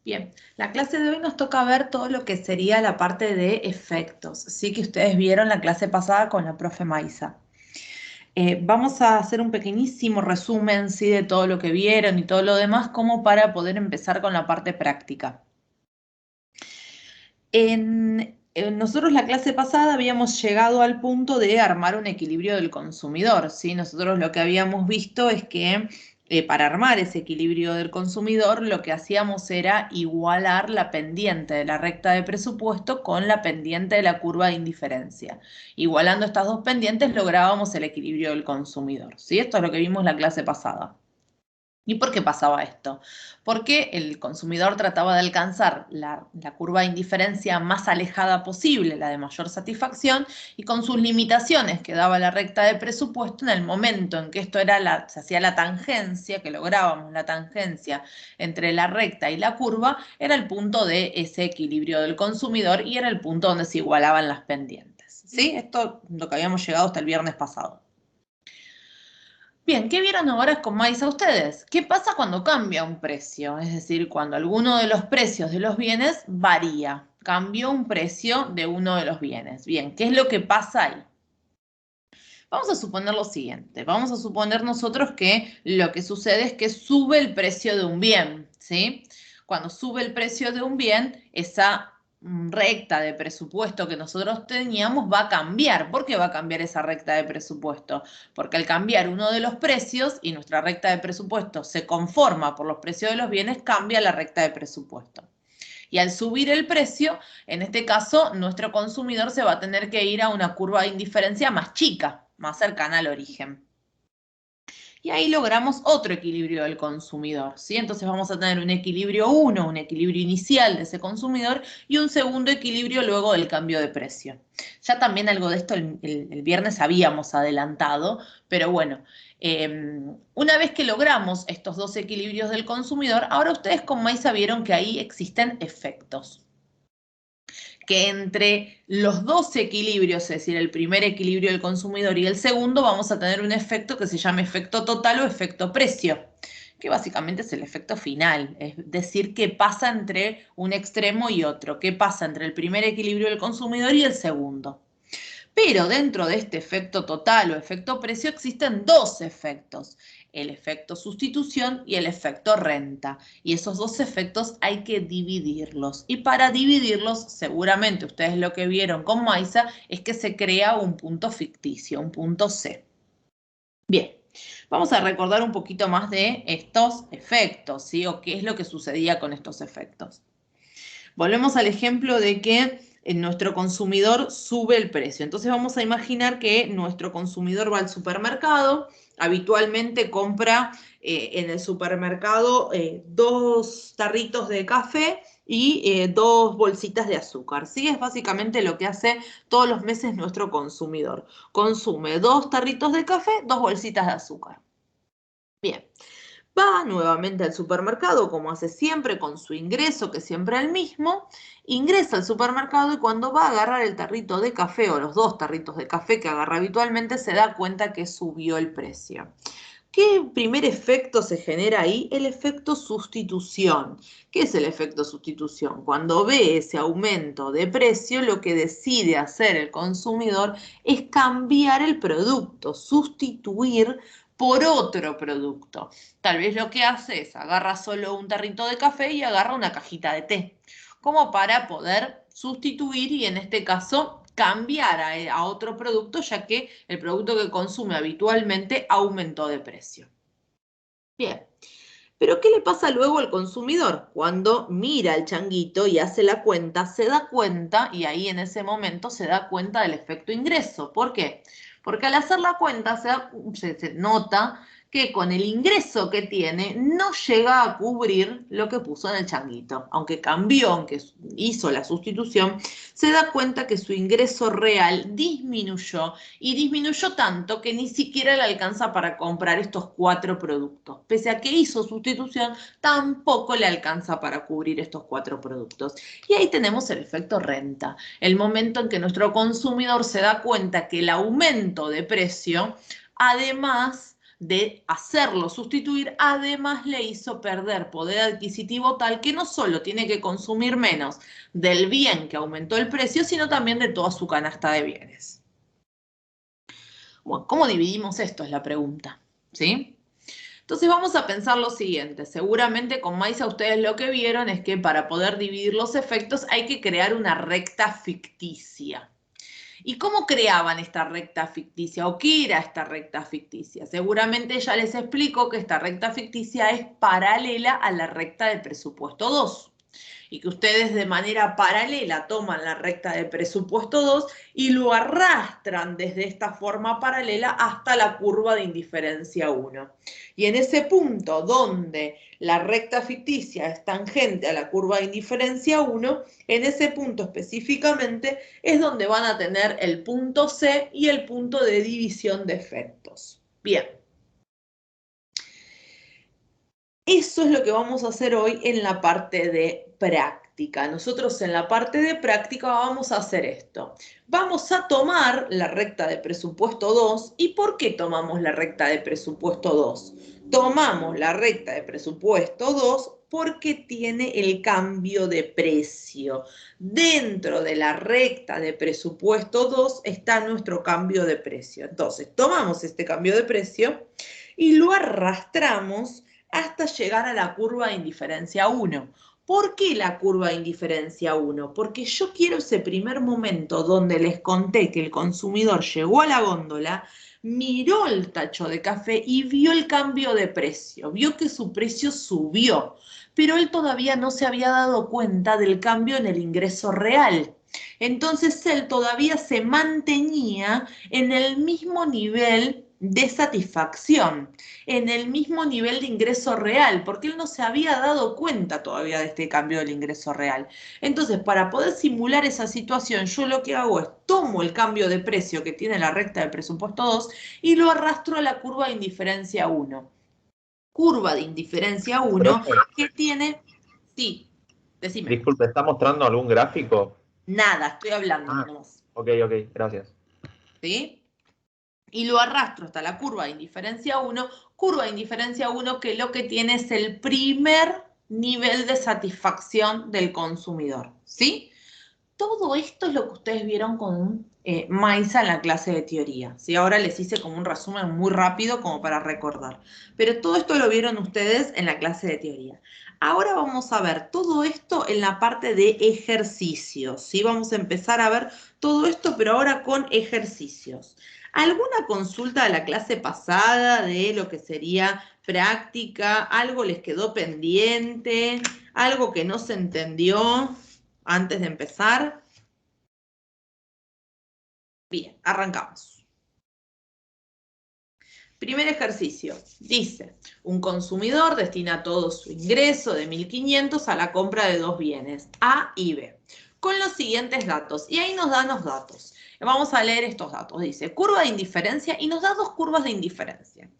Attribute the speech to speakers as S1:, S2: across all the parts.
S1: Bien, la clase de hoy nos toca ver todo lo que sería la parte de efectos. Sí que ustedes vieron la clase pasada con la profe Maisa. Vamos a hacer un pequeñísimo resumen, sí, de todo lo que vieron y todo lo demás, como para poder empezar con la parte práctica. Nosotros la clase pasada habíamos llegado al punto de armar un equilibrio del consumidor, ¿sí? Nosotros lo que habíamos visto es que para armar ese equilibrio del consumidor lo que hacíamos era igualar la pendiente de la recta de presupuesto con la pendiente de la curva de indiferencia. Igualando estas dos pendientes lográbamos el equilibrio del consumidor, ¿sí? Esto es lo que vimos la clase pasada. ¿Y por qué pasaba esto? Porque el consumidor trataba de alcanzar la curva de indiferencia más alejada posible, la de mayor satisfacción, y con sus limitaciones que daba la recta de presupuesto, en el momento en que esto era se hacía la tangencia, que lográbamos la tangencia entre la recta y la curva, era el punto de ese equilibrio del consumidor y era el punto donde se igualaban las pendientes. ¿Sí? Esto es lo que habíamos llegado hasta el viernes pasado. Bien, ¿qué vieron ahora con Maisa ustedes? ¿Qué pasa cuando cambia un precio? Es decir, cuando alguno de los precios de los bienes varía. Cambió un precio de uno de los bienes. Bien, ¿qué es lo que pasa ahí? Vamos a suponer lo siguiente. Vamos a suponer nosotros que lo que sucede es que sube el precio de un bien, ¿sí? Cuando sube el precio de un bien, esa recta de presupuesto que nosotros teníamos va a cambiar. ¿Por qué va a cambiar esa recta de presupuesto? Porque al cambiar uno de los precios y nuestra recta de presupuesto se conforma por los precios de los bienes, cambia la recta de presupuesto. Y al subir el precio, en este caso, nuestro consumidor se va a tener que ir a una curva de indiferencia más chica, más cercana al origen. Y ahí logramos otro equilibrio del consumidor, ¿sí? Entonces vamos a tener un equilibrio 1, un equilibrio inicial de ese consumidor y un segundo equilibrio luego del cambio de precio. Ya también algo de esto el viernes habíamos adelantado, pero bueno, una vez que logramos estos dos equilibrios del consumidor, ahora ustedes con Maisa vieron que ahí existen efectos. Que entre los dos equilibrios, es decir, el primer equilibrio del consumidor y el segundo, vamos a tener un efecto que se llama efecto total o efecto precio, que básicamente es el efecto final, es decir, qué pasa entre un extremo y otro, qué pasa entre el primer equilibrio del consumidor y el segundo. Pero dentro de este efecto total o efecto precio existen dos efectos, el efecto sustitución y el efecto renta. Y esos dos efectos hay que dividirlos. Y para dividirlos, seguramente ustedes lo que vieron con Maisa es que se crea un punto ficticio, un punto C. Bien, vamos a recordar un poquito más de estos efectos, ¿sí? O qué es lo que sucedía con estos efectos. Volvemos al ejemplo de que nuestro consumidor sube el precio. Entonces vamos a imaginar que nuestro consumidor va al supermercado, habitualmente compra en el supermercado 2 tarritos de café y 2 bolsitas de azúcar. ¿Sí? Es básicamente lo que hace todos los meses nuestro consumidor. Consume 2 tarritos de café, 2 bolsitas de azúcar. Bien. Va nuevamente al supermercado, como hace siempre, con su ingreso, que siempre es el mismo, ingresa al supermercado y cuando va a agarrar el tarrito de café o los 2 tarritos de café que agarra habitualmente, se da cuenta que subió el precio. ¿Qué primer efecto se genera ahí? El efecto sustitución. ¿Qué es el efecto sustitución? Cuando ve ese aumento de precio, lo que decide hacer el consumidor es cambiar el producto, sustituir por otro producto. Tal vez lo que hace es agarra solo un tarrito de café y agarra una cajita de té, como para poder sustituir y en este caso cambiar a otro producto, ya que el producto que consume habitualmente aumentó de precio. Bien, pero ¿qué le pasa luego al consumidor? Cuando mira el changuito y hace la cuenta, se da cuenta, y ahí en ese momento se da cuenta del efecto ingreso. ¿Por qué? Porque al hacer la cuenta se nota que con el ingreso que tiene no llega a cubrir lo que puso en el changuito. Aunque cambió, aunque hizo la sustitución, se da cuenta que su ingreso real disminuyó y disminuyó tanto que ni siquiera le alcanza para comprar estos 4 productos. Pese a que hizo sustitución, tampoco le alcanza para cubrir estos 4 productos. Y ahí tenemos el efecto renta, el momento en que nuestro consumidor se da cuenta que el aumento de precio, además, de hacerlo sustituir, además le hizo perder poder adquisitivo tal que no solo tiene que consumir menos del bien que aumentó el precio, sino también de toda su canasta de bienes. Bueno, ¿cómo dividimos esto? Es la pregunta, ¿sí? Entonces vamos a pensar lo siguiente. Seguramente con Maisa ustedes lo que vieron es que para poder dividir los efectos hay que crear una recta ficticia. ¿Y cómo creaban esta recta ficticia? ¿O qué era esta recta ficticia? Seguramente ya les explico que esta recta ficticia es paralela a la recta del presupuesto 2. Y que ustedes de manera paralela toman la recta del presupuesto 2 y lo arrastran desde esta forma paralela hasta la curva de indiferencia 1. Y en ese punto donde la recta ficticia es tangente a la curva de indiferencia 1, en ese punto específicamente es donde van a tener el punto C y el punto de división de efectos. Bien. Eso es lo que vamos a hacer hoy en la parte de práctica. Nosotros en la parte de práctica vamos a hacer esto. Vamos a tomar la recta de presupuesto 2. ¿Y por qué tomamos la recta de presupuesto 2? Tomamos la recta de presupuesto 2 porque tiene el cambio de precio. Dentro de la recta de presupuesto 2 está nuestro cambio de precio. Entonces, tomamos este cambio de precio y lo arrastramos hasta llegar a la curva de indiferencia 1. ¿Por qué la curva de indiferencia 1? Porque yo quiero ese primer momento donde les conté que el consumidor llegó a la góndola, miró el tacho de café y vio el cambio de precio, vio que su precio subió, pero él todavía no se había dado cuenta del cambio en el ingreso real. Entonces él todavía se mantenía en el mismo nivel de satisfacción, en el mismo nivel de ingreso real, porque él no se había dado cuenta todavía de este cambio del ingreso real. Entonces, para poder simular esa situación, yo lo que hago es tomo el cambio de precio que tiene la recta del presupuesto 2 y lo arrastro a la curva de indiferencia 1. Curva de indiferencia 1
S2: Profe,
S1: que tiene... Sí, decime.
S2: disculpe, ¿está mostrando algún gráfico?
S1: Nada, estoy hablando
S2: Ah,
S1: nomás.
S2: ok, gracias.
S1: ¿Sí? Y lo arrastro hasta la curva de indiferencia 1 que lo que tiene es el primer nivel de satisfacción del consumidor, ¿sí? Todo esto es lo que ustedes vieron con Maisa en la clase de teoría, ¿sí? Ahora les hice como un resumen muy rápido como para recordar, pero todo esto lo vieron ustedes en la clase de teoría. Ahora vamos a ver todo esto en la parte de ejercicios, ¿sí? Vamos a empezar a ver todo esto, pero ahora con ejercicios. ¿Alguna consulta de la clase pasada de lo que sería práctica? ¿Algo les quedó pendiente? ¿Algo que no se entendió antes de empezar? Bien, arrancamos. Primer ejercicio. Dice, un consumidor destina todo su ingreso de 1.500 a la compra de dos bienes, A y B, con los siguientes datos. Y ahí nos dan los datos. Vamos a leer estos datos. Dice, curva de indiferencia y nos da dos curvas de indiferencia.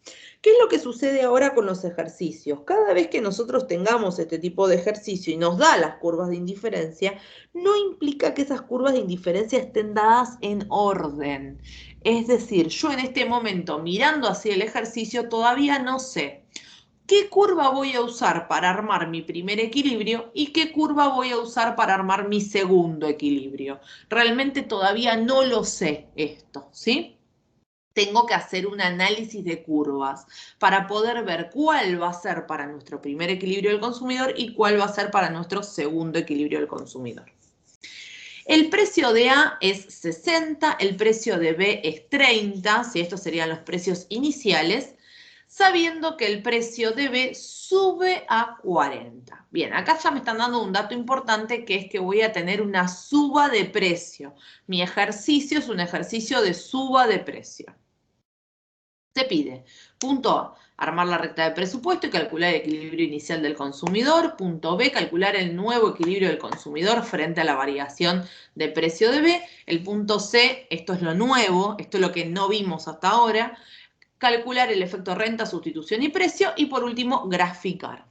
S1: ¿Qué es lo que sucede ahora con los ejercicios? Cada vez que nosotros tengamos este tipo de ejercicio y nos da las curvas de indiferencia, no implica que esas curvas de indiferencia estén dadas en orden. Es decir, yo en este momento, mirando hacia el ejercicio, todavía no sé qué curva voy a usar para armar mi primer equilibrio y qué curva voy a usar para armar mi segundo equilibrio. Realmente todavía no lo sé esto, ¿sí? Tengo que hacer un análisis de curvas para poder ver cuál va a ser para nuestro primer equilibrio del consumidor y cuál va a ser para nuestro segundo equilibrio del consumidor. El precio de A es 60, el precio de B es 30, si estos serían los precios iniciales, sabiendo que el precio de B sube a 40. Bien, acá ya me están dando un dato importante que es que voy a tener una suba de precio. Mi ejercicio es un ejercicio de suba de precio. Se pide, punto A, armar la recta de presupuesto y calcular el equilibrio inicial del consumidor. Punto B, calcular el nuevo equilibrio del consumidor frente a la variación de precio de B. El punto C, esto es lo nuevo, esto es lo que no vimos hasta ahora. Calcular el efecto renta, sustitución y precio. Y por último, graficar.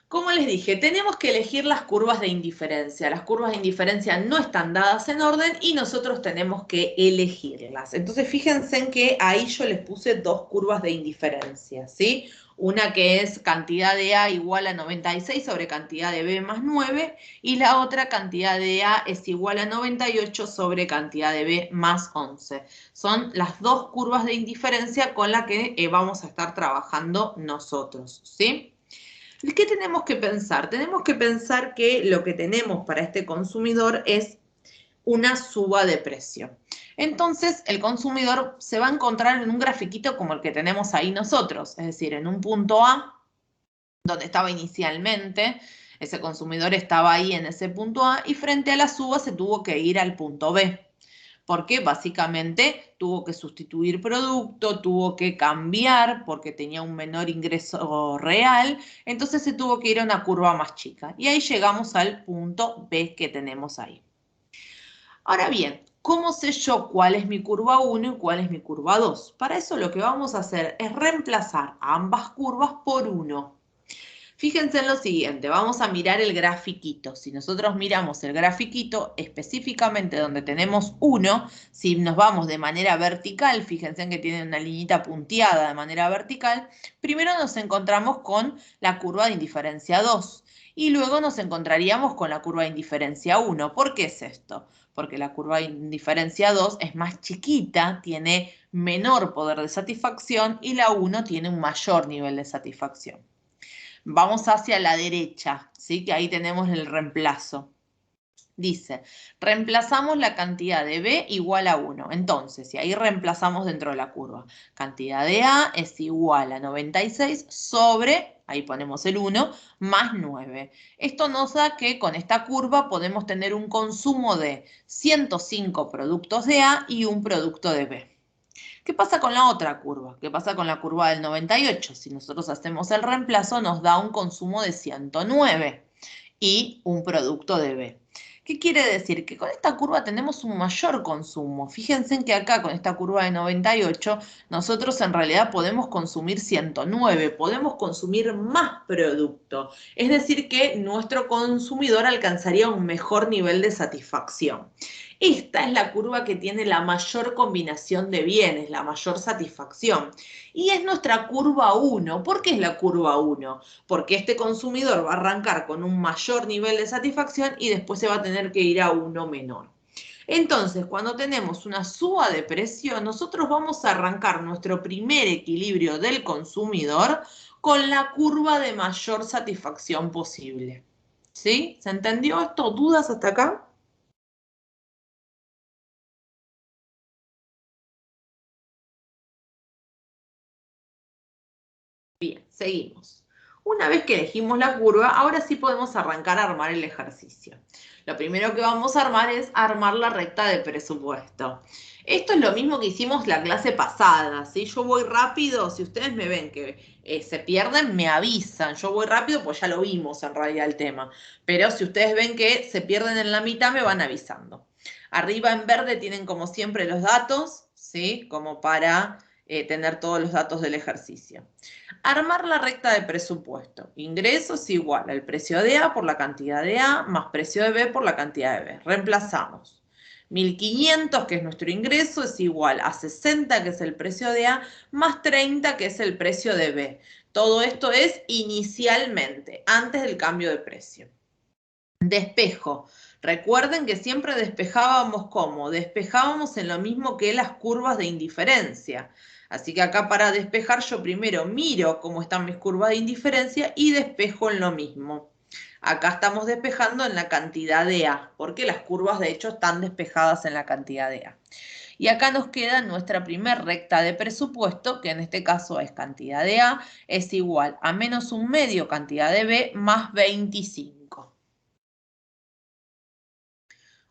S1: Como les dije, tenemos que elegir las curvas de indiferencia. Las curvas de indiferencia no están dadas en orden y nosotros tenemos que elegirlas. Entonces, fíjense en que ahí yo les puse dos curvas de indiferencia, ¿sí? Una que es cantidad de A igual a 96 sobre cantidad de B más 9 y la otra cantidad de A es igual a 98 sobre cantidad de B más 11. Son las dos curvas de indiferencia con las que vamos a estar trabajando nosotros, ¿sí? ¿Qué tenemos que pensar? Tenemos que pensar que lo que tenemos para este consumidor es una suba de precio. Entonces, el consumidor se va a encontrar en un grafiquito como el que tenemos ahí nosotros, es decir, en un punto A, donde estaba inicialmente, ese consumidor estaba ahí en ese punto A y frente a la suba se tuvo que ir al punto B. Porque básicamente tuvo que sustituir producto, tuvo que cambiar porque tenía un menor ingreso real, entonces se tuvo que ir a una curva más chica. Y ahí llegamos al punto B que tenemos ahí. Ahora bien, ¿cómo sé yo cuál es mi curva 1 y cuál es mi curva 2? Para eso lo que vamos a hacer es reemplazar a ambas curvas por 1. Fíjense en lo siguiente, vamos a mirar el grafiquito. Si nosotros miramos el grafiquito, específicamente donde tenemos 1, si nos vamos de manera vertical, fíjense en que tiene una liñita punteada de manera vertical, primero nos encontramos con la curva de indiferencia 2 y luego nos encontraríamos con la curva de indiferencia 1. ¿Por qué es esto? Porque la curva de indiferencia 2 es más chiquita, tiene menor poder de satisfacción y la 1 tiene un mayor nivel de satisfacción. Vamos hacia la derecha, ¿sí? Que ahí tenemos el reemplazo. Dice, reemplazamos la cantidad de B igual a 1. Entonces, si ahí reemplazamos dentro de la curva, cantidad de A es igual a 96 sobre, ahí ponemos el 1, más 9. Esto nos da que con esta curva podemos tener un consumo de 105 productos de A y un producto de B. ¿Qué pasa con la otra curva? ¿Qué pasa con la curva del 98? Si nosotros hacemos el reemplazo, nos da un consumo de 109 y un producto de B. ¿Qué quiere decir? Que con esta curva tenemos un mayor consumo. Fíjense en que acá con esta curva de 98 nosotros en realidad podemos consumir 109, podemos consumir más producto. Es decir que nuestro consumidor alcanzaría un mejor nivel de satisfacción. Esta es la curva que tiene la mayor combinación de bienes, la mayor satisfacción. Y es nuestra curva 1. ¿Por qué es la curva 1? Porque este consumidor va a arrancar con un mayor nivel de satisfacción y después se va a tener que ir a uno menor. Entonces, cuando tenemos una suba de precio, nosotros vamos a arrancar nuestro primer equilibrio del consumidor con la curva de mayor satisfacción posible. ¿Sí? ¿Se entendió esto? ¿Dudas hasta acá? Bien, seguimos. Una vez que elegimos la curva, ahora sí podemos arrancar a armar el ejercicio. Lo primero que vamos a armar es armar la recta de presupuesto. Esto es lo mismo que hicimos la clase pasada, ¿sí? Yo voy rápido, si ustedes me ven que se pierden, me avisan. Yo voy rápido, pues ya lo vimos en realidad el tema. Pero si ustedes ven que se pierden en la mitad, me van avisando. Arriba en verde tienen como siempre los datos, ¿sí? Como para tener todos los datos del ejercicio. Armar la recta de presupuesto. Ingresos igual al precio de A por la cantidad de A más precio de B por la cantidad de B. Reemplazamos. 1.500, que es nuestro ingreso, es igual a 60, que es el precio de A, más 30, que es el precio de B. Todo esto es inicialmente, antes del cambio de precio. Despejo. Recuerden que siempre despejábamos ¿cómo? Despejábamos en lo mismo que las curvas de indiferencia. Así que acá para despejar yo primero miro cómo están mis curvas de indiferencia y despejo en lo mismo. Acá estamos despejando en la cantidad de A, porque las curvas de hecho están despejadas en la cantidad de A. Y acá nos queda nuestra primer recta de presupuesto, que en este caso es cantidad de A, es igual a menos un medio cantidad de B más 25.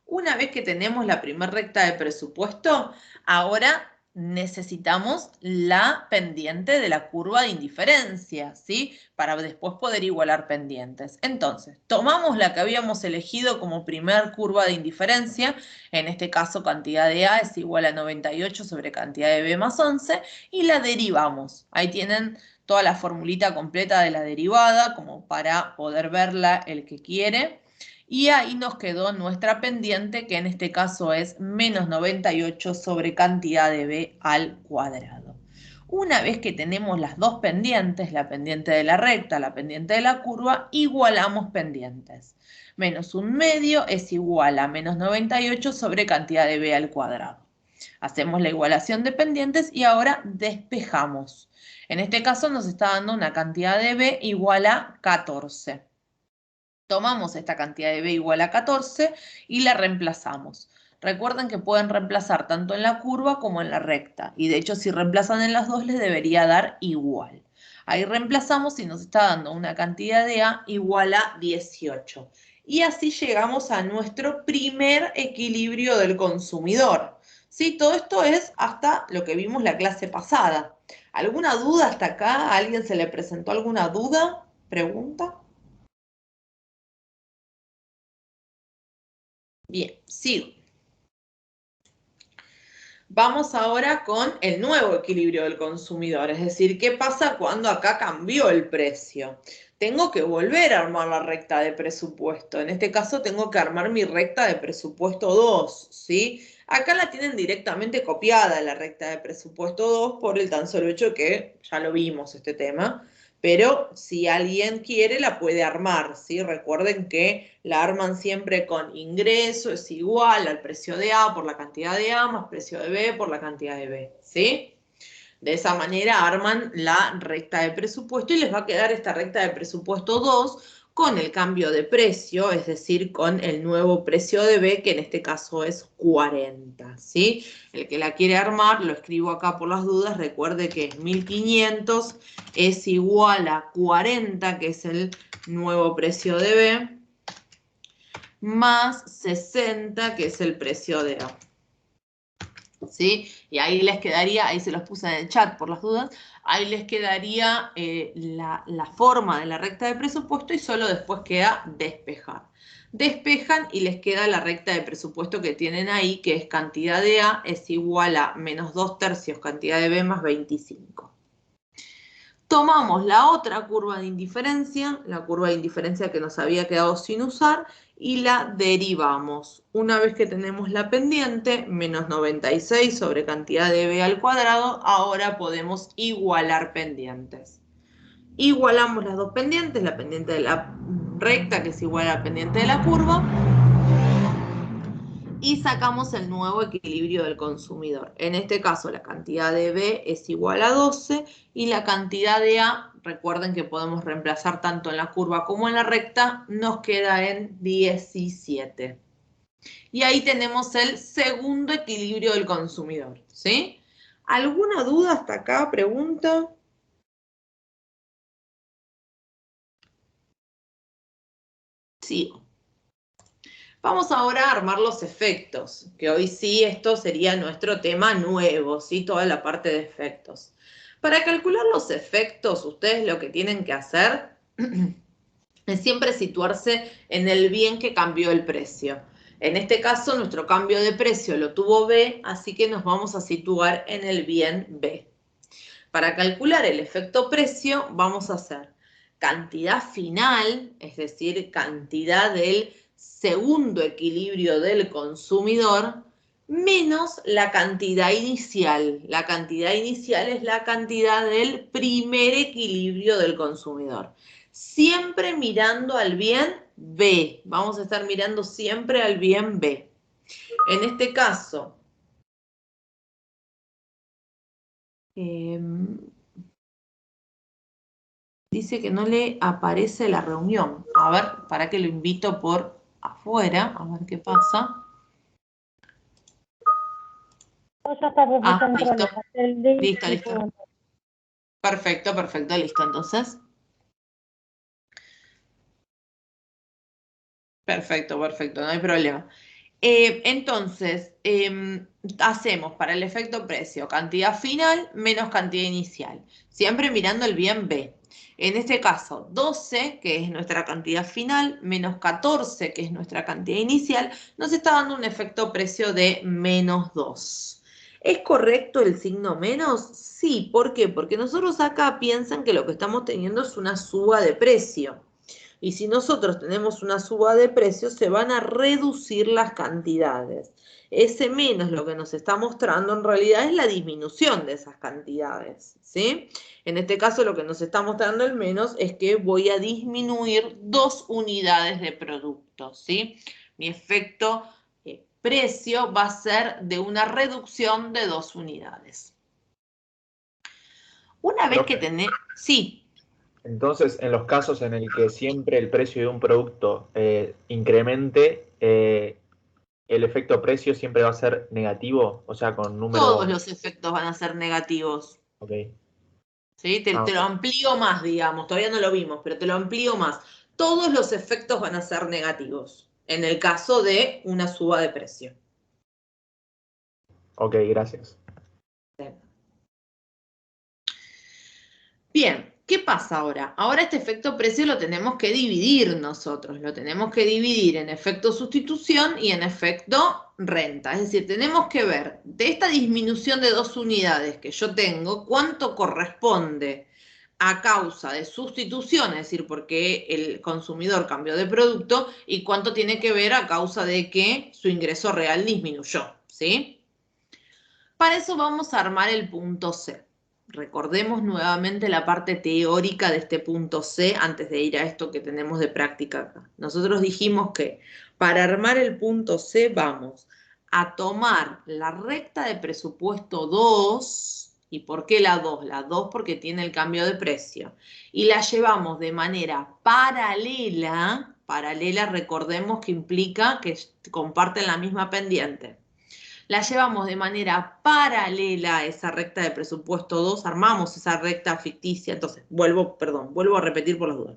S1: Una vez que tenemos la primera recta de presupuesto, ahora necesitamos la pendiente de la curva de indiferencia, ¿sí? Para después poder igualar pendientes. Entonces, tomamos la que habíamos elegido como primer curva de indiferencia, en este caso cantidad de A es igual a 98 sobre cantidad de B más 11, y la derivamos. Ahí tienen toda la formulita completa de la derivada, como para poder verla el que quiere. Y ahí nos quedó nuestra pendiente, que en este caso es menos 98 sobre cantidad de b al cuadrado. Una vez que tenemos las dos pendientes, la pendiente de la recta, la pendiente de la curva, igualamos pendientes. Menos 1/2 es igual a menos 98 sobre cantidad de b al cuadrado. Hacemos la igualación de pendientes y ahora despejamos. En este caso nos está dando una cantidad de b igual a 14. Tomamos esta cantidad de b igual a 14 y la reemplazamos. Recuerden que pueden reemplazar tanto en la curva como en la recta. Y de hecho, si reemplazan en las dos, les debería dar igual. Ahí reemplazamos y nos está dando una cantidad de a igual a 18. Y así llegamos a nuestro primer equilibrio del consumidor. ¿Sí? Todo esto es hasta lo que vimos la clase pasada. ¿Alguna duda hasta acá? ¿A alguien se le presentó alguna duda? ¿Pregunta? Bien, sigo. Vamos ahora con el nuevo equilibrio del consumidor, es decir, ¿qué pasa cuando acá cambió el precio? Tengo que volver a armar la recta de presupuesto. En este caso tengo que armar mi recta de presupuesto 2, ¿sí? Acá la tienen directamente copiada la recta de presupuesto 2 por el tan solo hecho que ya lo vimos este tema. Pero si alguien quiere la puede armar, ¿sí? Recuerden que la arman siempre con ingreso es igual al precio de A por la cantidad de A más precio de B por la cantidad de B, ¿sí? De esa manera arman la recta de presupuesto y les va a quedar esta recta de presupuesto 2 con el cambio de precio, es decir, con el nuevo precio de B, que en este caso es 40, ¿sí? El que la quiere armar, lo escribo acá por las dudas, recuerde que 1500 es igual a 40, que es el nuevo precio de B, más 60, que es el precio de A. ¿Sí? Y ahí les quedaría, ahí se los puse en el chat por las dudas, ahí les quedaría la forma de la recta de presupuesto y solo después queda despejar. Despejan y les queda la recta de presupuesto que tienen ahí, que es cantidad de A es igual a menos 2/3 cantidad de B más 25. Tomamos la otra curva de indiferencia, la curva de indiferencia que nos había quedado sin usar, y la derivamos. Una vez que tenemos la pendiente, menos 96 sobre cantidad de b al cuadrado, ahora podemos igualar pendientes. Igualamos las dos pendientes, la pendiente de la recta, que es igual a la pendiente de la curva, y sacamos el nuevo equilibrio del consumidor. En este caso, la cantidad de B es igual a 12 y la cantidad de A, recuerden que podemos reemplazar tanto en la curva como en la recta, nos queda en 17. Y ahí tenemos el segundo equilibrio del consumidor, ¿sí? ¿Alguna duda hasta acá? ¿Pregunta? Sigo. Vamos ahora a armar los efectos, que hoy sí esto sería nuestro tema nuevo, ¿sí? Toda la parte de efectos. Para calcular los efectos, ustedes lo que tienen que hacer es siempre situarse en el bien que cambió el precio. En este caso, nuestro cambio de precio lo tuvo B, así que nos vamos a situar en el bien B. Para calcular el efecto precio, vamos a hacer cantidad final, es decir, cantidad del segundo equilibrio del consumidor, menos la cantidad inicial. La cantidad inicial es la cantidad del primer equilibrio del consumidor. Siempre mirando al bien B. Vamos a estar mirando siempre al bien B. En este caso, dice que no le aparece la reunión. A ver, para que lo invito por afuera, a ver qué pasa. Listo. Listo. Perfecto, listo. Entonces. Perfecto, no hay problema. Entonces, hacemos para el efecto precio cantidad final menos cantidad inicial, siempre mirando el bien B. En este caso, 12, que es nuestra cantidad final, menos 14, que es nuestra cantidad inicial, nos está dando un efecto precio de menos 2. ¿Es correcto el signo menos? Sí, ¿por qué? Porque nosotros acá piensan que lo que estamos teniendo es una suba de precio. Y si nosotros tenemos una suba de precio, se van a reducir las cantidades. Ese menos lo que nos está mostrando en realidad es la disminución de esas cantidades, ¿sí? En este caso lo que nos está mostrando el menos es que voy a disminuir 2 unidades de producto, ¿sí? Mi efecto precio va a ser de una reducción de 2 unidades. Una vez que
S2: Profe,
S1: tenés... Sí.
S2: entonces, en los casos en el que siempre el precio de un producto incremente, el efecto precio siempre va a ser negativo, o sea, con
S1: Todos
S2: número...
S1: los efectos van a ser negativos.
S2: Ok.
S1: ¿Sí? Te lo
S2: Ok.
S1: amplío más, digamos. Todavía no lo vimos, pero te lo amplío más. Todos los efectos van a ser negativos en el caso de una suba de precio.
S2: Ok, gracias.
S1: Bien, ¿qué pasa ahora? Ahora este efecto precio lo tenemos que dividir nosotros. Lo tenemos que dividir en efecto sustitución y en efecto renta. Es decir, tenemos que ver de esta disminución de 2 unidades que yo tengo, cuánto corresponde a causa de sustitución, es decir, porque el consumidor cambió de producto, y cuánto tiene que ver a causa de que su ingreso real disminuyó, ¿sí? Para eso vamos a armar el punto C. Recordemos nuevamente la parte teórica de este punto C antes de ir a esto que tenemos de práctica acá. Nosotros dijimos que para armar el punto C vamos a tomar la recta de presupuesto 2. ¿Y por qué la 2? La 2 porque tiene el cambio de precio. Y la llevamos de manera paralela. Paralela, recordemos que implica que comparten la misma pendiente. La llevamos de manera paralela a esa recta de presupuesto 2, armamos esa recta ficticia. Entonces, vuelvo a repetir por las dudas.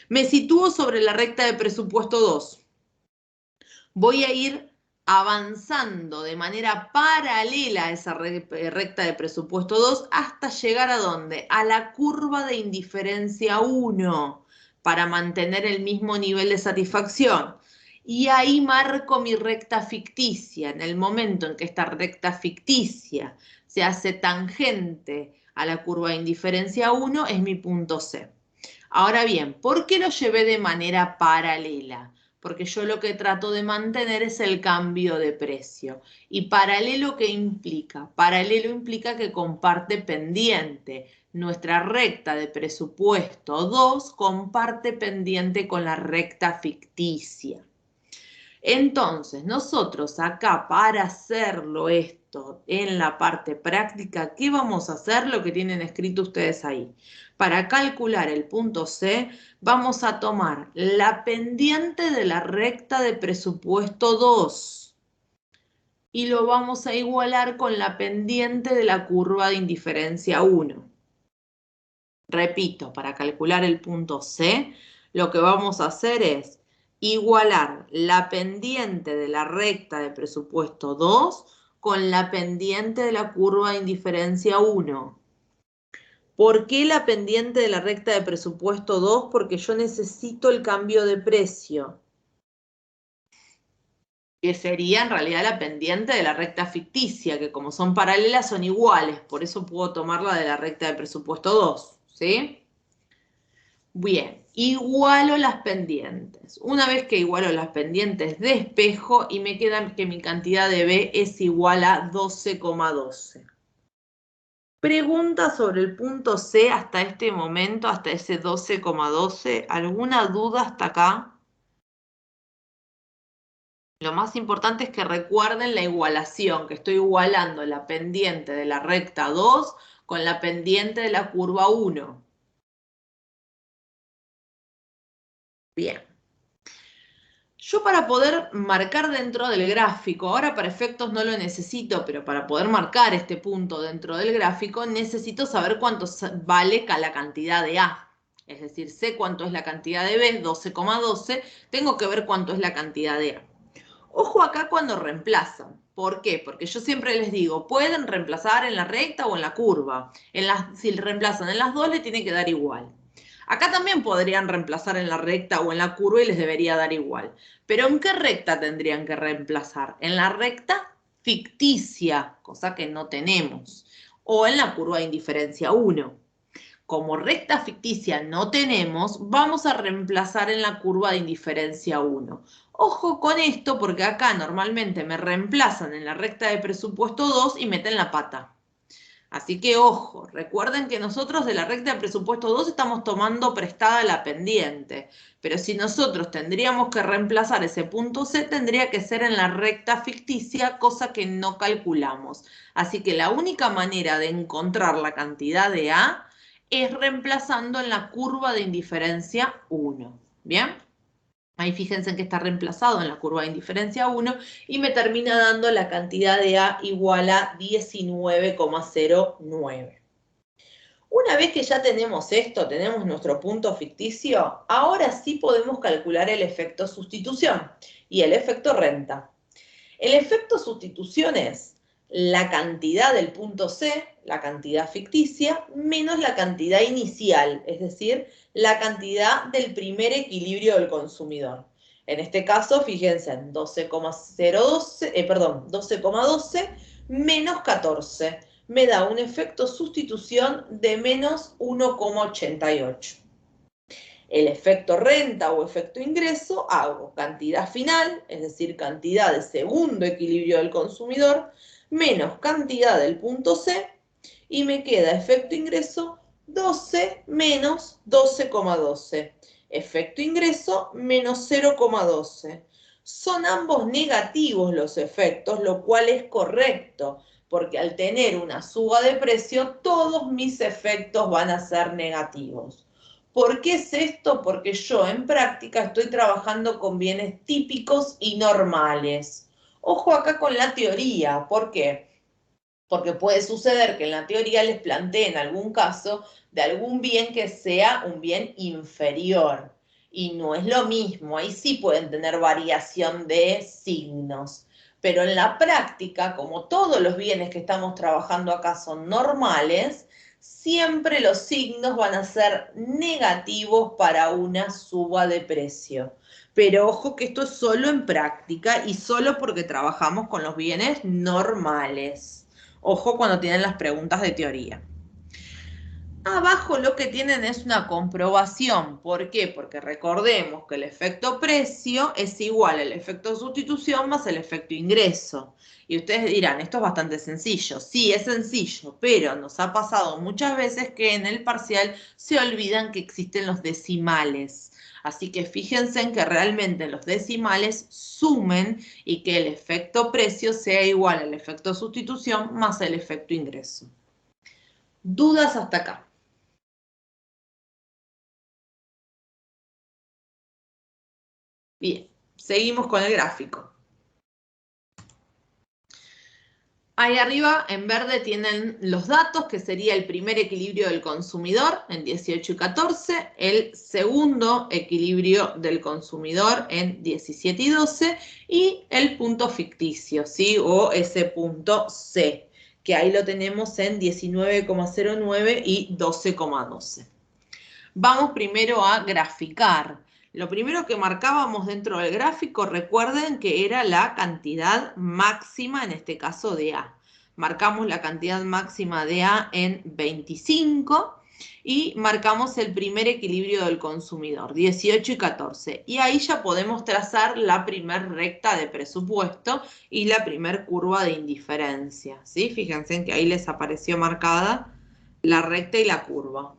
S1: Me sitúo sobre la recta de presupuesto 2. Voy a ir avanzando de manera paralela a esa recta de presupuesto 2 hasta llegar ¿a dónde? A la curva de indiferencia 1 para mantener el mismo nivel de satisfacción. Y ahí marco mi recta ficticia. En el momento en que esta recta ficticia se hace tangente a la curva de indiferencia 1, es mi punto C. Ahora bien, ¿por qué lo llevé de manera paralela? Porque yo lo que trato de mantener es el cambio de precio. ¿Y paralelo qué implica? Paralelo implica que comparte pendiente. Nuestra recta de presupuesto 2 comparte pendiente con la recta ficticia. Entonces, nosotros acá para hacerlo esto en la parte práctica, ¿qué vamos a hacer? Lo que tienen escrito ustedes ahí. Para calcular el punto C, vamos a tomar la pendiente de la recta de presupuesto 2 y lo vamos a igualar con la pendiente de la curva de indiferencia 1. Repito, para calcular el punto C, lo que vamos a hacer es igualar la pendiente de la recta de presupuesto 2 con la pendiente de la curva de indiferencia 1. ¿Por qué la pendiente de la recta de presupuesto 2? Porque yo necesito el cambio de precio, que sería en realidad la pendiente de la recta ficticia, que como son paralelas son iguales, por eso puedo tomarla de la recta de presupuesto 2, ¿sí? Bien, igualo las pendientes. Una vez que igualo las pendientes, despejo y me queda que mi cantidad de B es igual a 12,12. Pregunta sobre el punto C hasta este momento, hasta ese 12,12. ¿Alguna duda hasta acá? Lo más importante es que recuerden la igualación, que estoy igualando la pendiente de la recta 2 con la pendiente de la curva 1. Bien. Yo para poder marcar dentro del gráfico, ahora para efectos no lo necesito, pero para poder marcar este punto dentro del gráfico, necesito saber cuánto vale la cantidad de A. Es decir, sé cuánto es la cantidad de B, 12,12, tengo que ver cuánto es la cantidad de A. Ojo acá cuando reemplazan. ¿Por qué? Porque yo siempre les digo, pueden reemplazar en la recta o en la curva. Si reemplazan en las dos, le tiene que dar igual. Acá también podrían reemplazar en la recta o en la curva y les debería dar igual. Pero ¿en qué recta tendrían que reemplazar? ¿En la recta ficticia, cosa que no tenemos, o en la curva de indiferencia 1. Como recta ficticia no tenemos, vamos a reemplazar en la curva de indiferencia 1. Ojo con esto porque acá normalmente me reemplazan en la recta de presupuesto 2 y meten la pata. Así que ojo, recuerden que nosotros de la recta de presupuesto 2 estamos tomando prestada la pendiente, pero si nosotros tendríamos que reemplazar ese punto C, tendría que ser en la recta ficticia, cosa que no calculamos. Así que la única manera de encontrar la cantidad de A es reemplazando en la curva de indiferencia 1. ¿Bien? Ahí fíjense en que está reemplazado en la curva de indiferencia 1 y me termina dando la cantidad de A igual a 19,09. Una vez que ya tenemos esto, tenemos nuestro punto ficticio, ahora sí podemos calcular el efecto sustitución y el efecto renta. El efecto sustitución es la cantidad del punto C, la cantidad ficticia, menos la cantidad inicial, es decir, la cantidad del primer equilibrio del consumidor. En este caso, fíjense en 12,12 menos 14. Me da un efecto sustitución de menos 1,88. El efecto renta o efecto ingreso, hago cantidad final, es decir, cantidad de segundo equilibrio del consumidor, menos cantidad del punto C, y me queda efecto ingreso 12 menos 12,12. Efecto ingreso menos 0,12. Son ambos negativos los efectos, lo cual es correcto, porque al tener una suba de precio, todos mis efectos van a ser negativos. ¿Por qué es esto? Porque yo en práctica estoy trabajando con bienes típicos y normales. Ojo acá con la teoría. ¿Por qué? Porque puede suceder que en la teoría les planteen algún caso de algún bien que sea un bien inferior. Y no es lo mismo. Ahí sí pueden tener variación de signos. Pero en la práctica, como todos los bienes que estamos trabajando acá son normales, siempre los signos van a ser negativos para una suba de precio. Pero ojo que esto es solo en práctica y solo porque trabajamos con los bienes normales. Ojo cuando tienen las preguntas de teoría. Abajo lo que tienen es una comprobación. ¿Por qué? Porque recordemos que el efecto precio es igual al efecto sustitución más el efecto ingreso. Y ustedes dirán, esto es bastante sencillo. Sí, es sencillo, pero nos ha pasado muchas veces que en el parcial se olvidan que existen los decimales. Así que fíjense en que realmente los decimales sumen y que el efecto precio sea igual al efecto sustitución más el efecto ingreso. ¿Dudas hasta acá? Bien, seguimos con el gráfico. Ahí arriba en verde tienen los datos, que sería el primer equilibrio del consumidor en 18 y 14, el segundo equilibrio del consumidor en 17 y 12 y el punto ficticio, ¿sí? O ese punto C, que ahí lo tenemos en 19,09 y 12,12. Vamos primero a graficar. Lo primero que marcábamos dentro del gráfico, recuerden que era la cantidad máxima, en este caso de A. Marcamos la cantidad máxima de A en 25 y marcamos el primer equilibrio del consumidor, 18 y 14. Y ahí ya podemos trazar la primer recta de presupuesto y la primer curva de indiferencia, ¿sí? Fíjense en que ahí les apareció marcada la recta y la curva.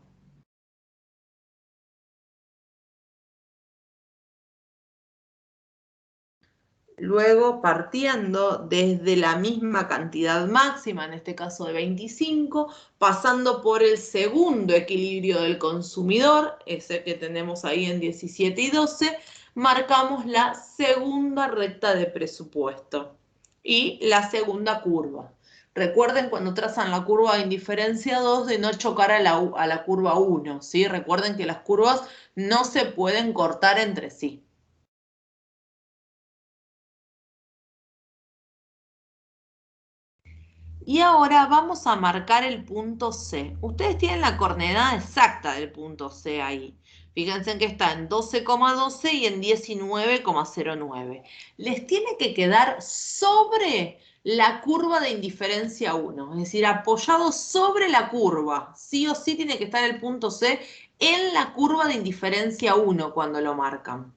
S1: Luego, partiendo desde la misma cantidad máxima, en este caso de 25, pasando por el segundo equilibrio del consumidor, ese que tenemos ahí en 17 y 12, marcamos la segunda recta de presupuesto y la segunda curva. Recuerden cuando trazan la curva de indiferencia 2 de no chocar a la curva 1, ¿sí? Recuerden que las curvas no se pueden cortar entre sí. Y ahora vamos a marcar el punto C. Ustedes tienen la coordenada exacta del punto C ahí. Fíjense en que está en 12,12 y en 19,09. Les tiene que quedar sobre la curva de indiferencia 1, es decir, apoyado sobre la curva. Sí o sí tiene que estar el punto C en la curva de indiferencia 1 cuando lo marcan.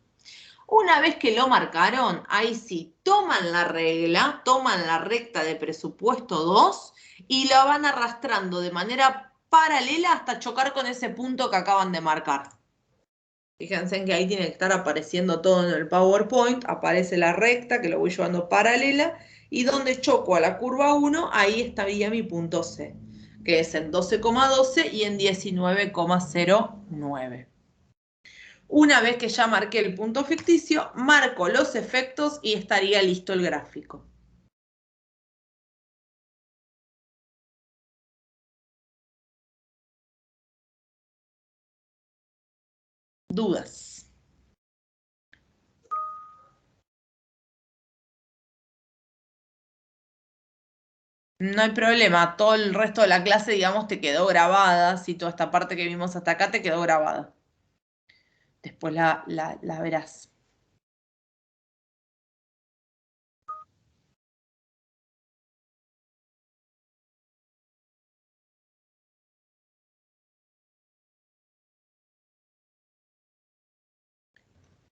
S1: Una vez que lo marcaron, ahí sí, toman la regla, toman la recta de presupuesto 2 y la van arrastrando de manera paralela hasta chocar con ese punto que acaban de marcar. Fíjense que ahí tiene que estar apareciendo todo en el PowerPoint, aparece la recta que lo voy llevando paralela y donde choco a la curva 1, ahí estaría mi punto C, que es en 12,12 y en 19,09. Una vez que ya marqué el punto ficticio, marco los efectos y estaría listo el gráfico. ¿Dudas? No hay problema, todo el resto de la clase, digamos, te quedó grabada, si toda esta parte que vimos hasta acá te quedó grabada. Después la verás.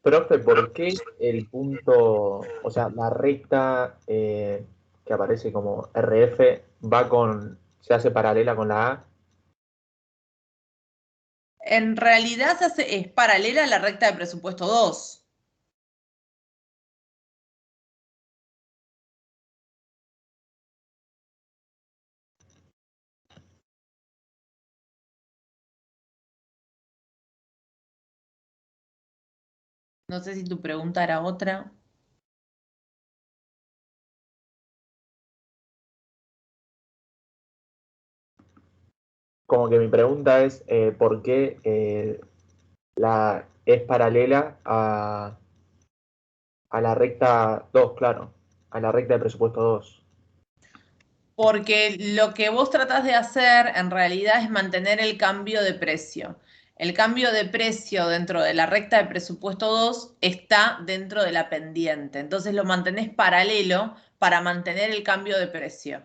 S2: Profe, ¿por qué el punto, o sea, la recta que aparece como RF se hace paralela con la A?
S1: En realidad es paralela a la recta de presupuesto 2. No sé si tu pregunta era otra.
S2: Como que mi pregunta es, ¿por qué es paralela a la recta 2, claro, a la recta de presupuesto 2?
S1: Porque lo que vos tratás de hacer en realidad es mantener el cambio de precio. El cambio de precio dentro de la recta de presupuesto 2 está dentro de la pendiente. Entonces lo mantenés paralelo para mantener el cambio de precio.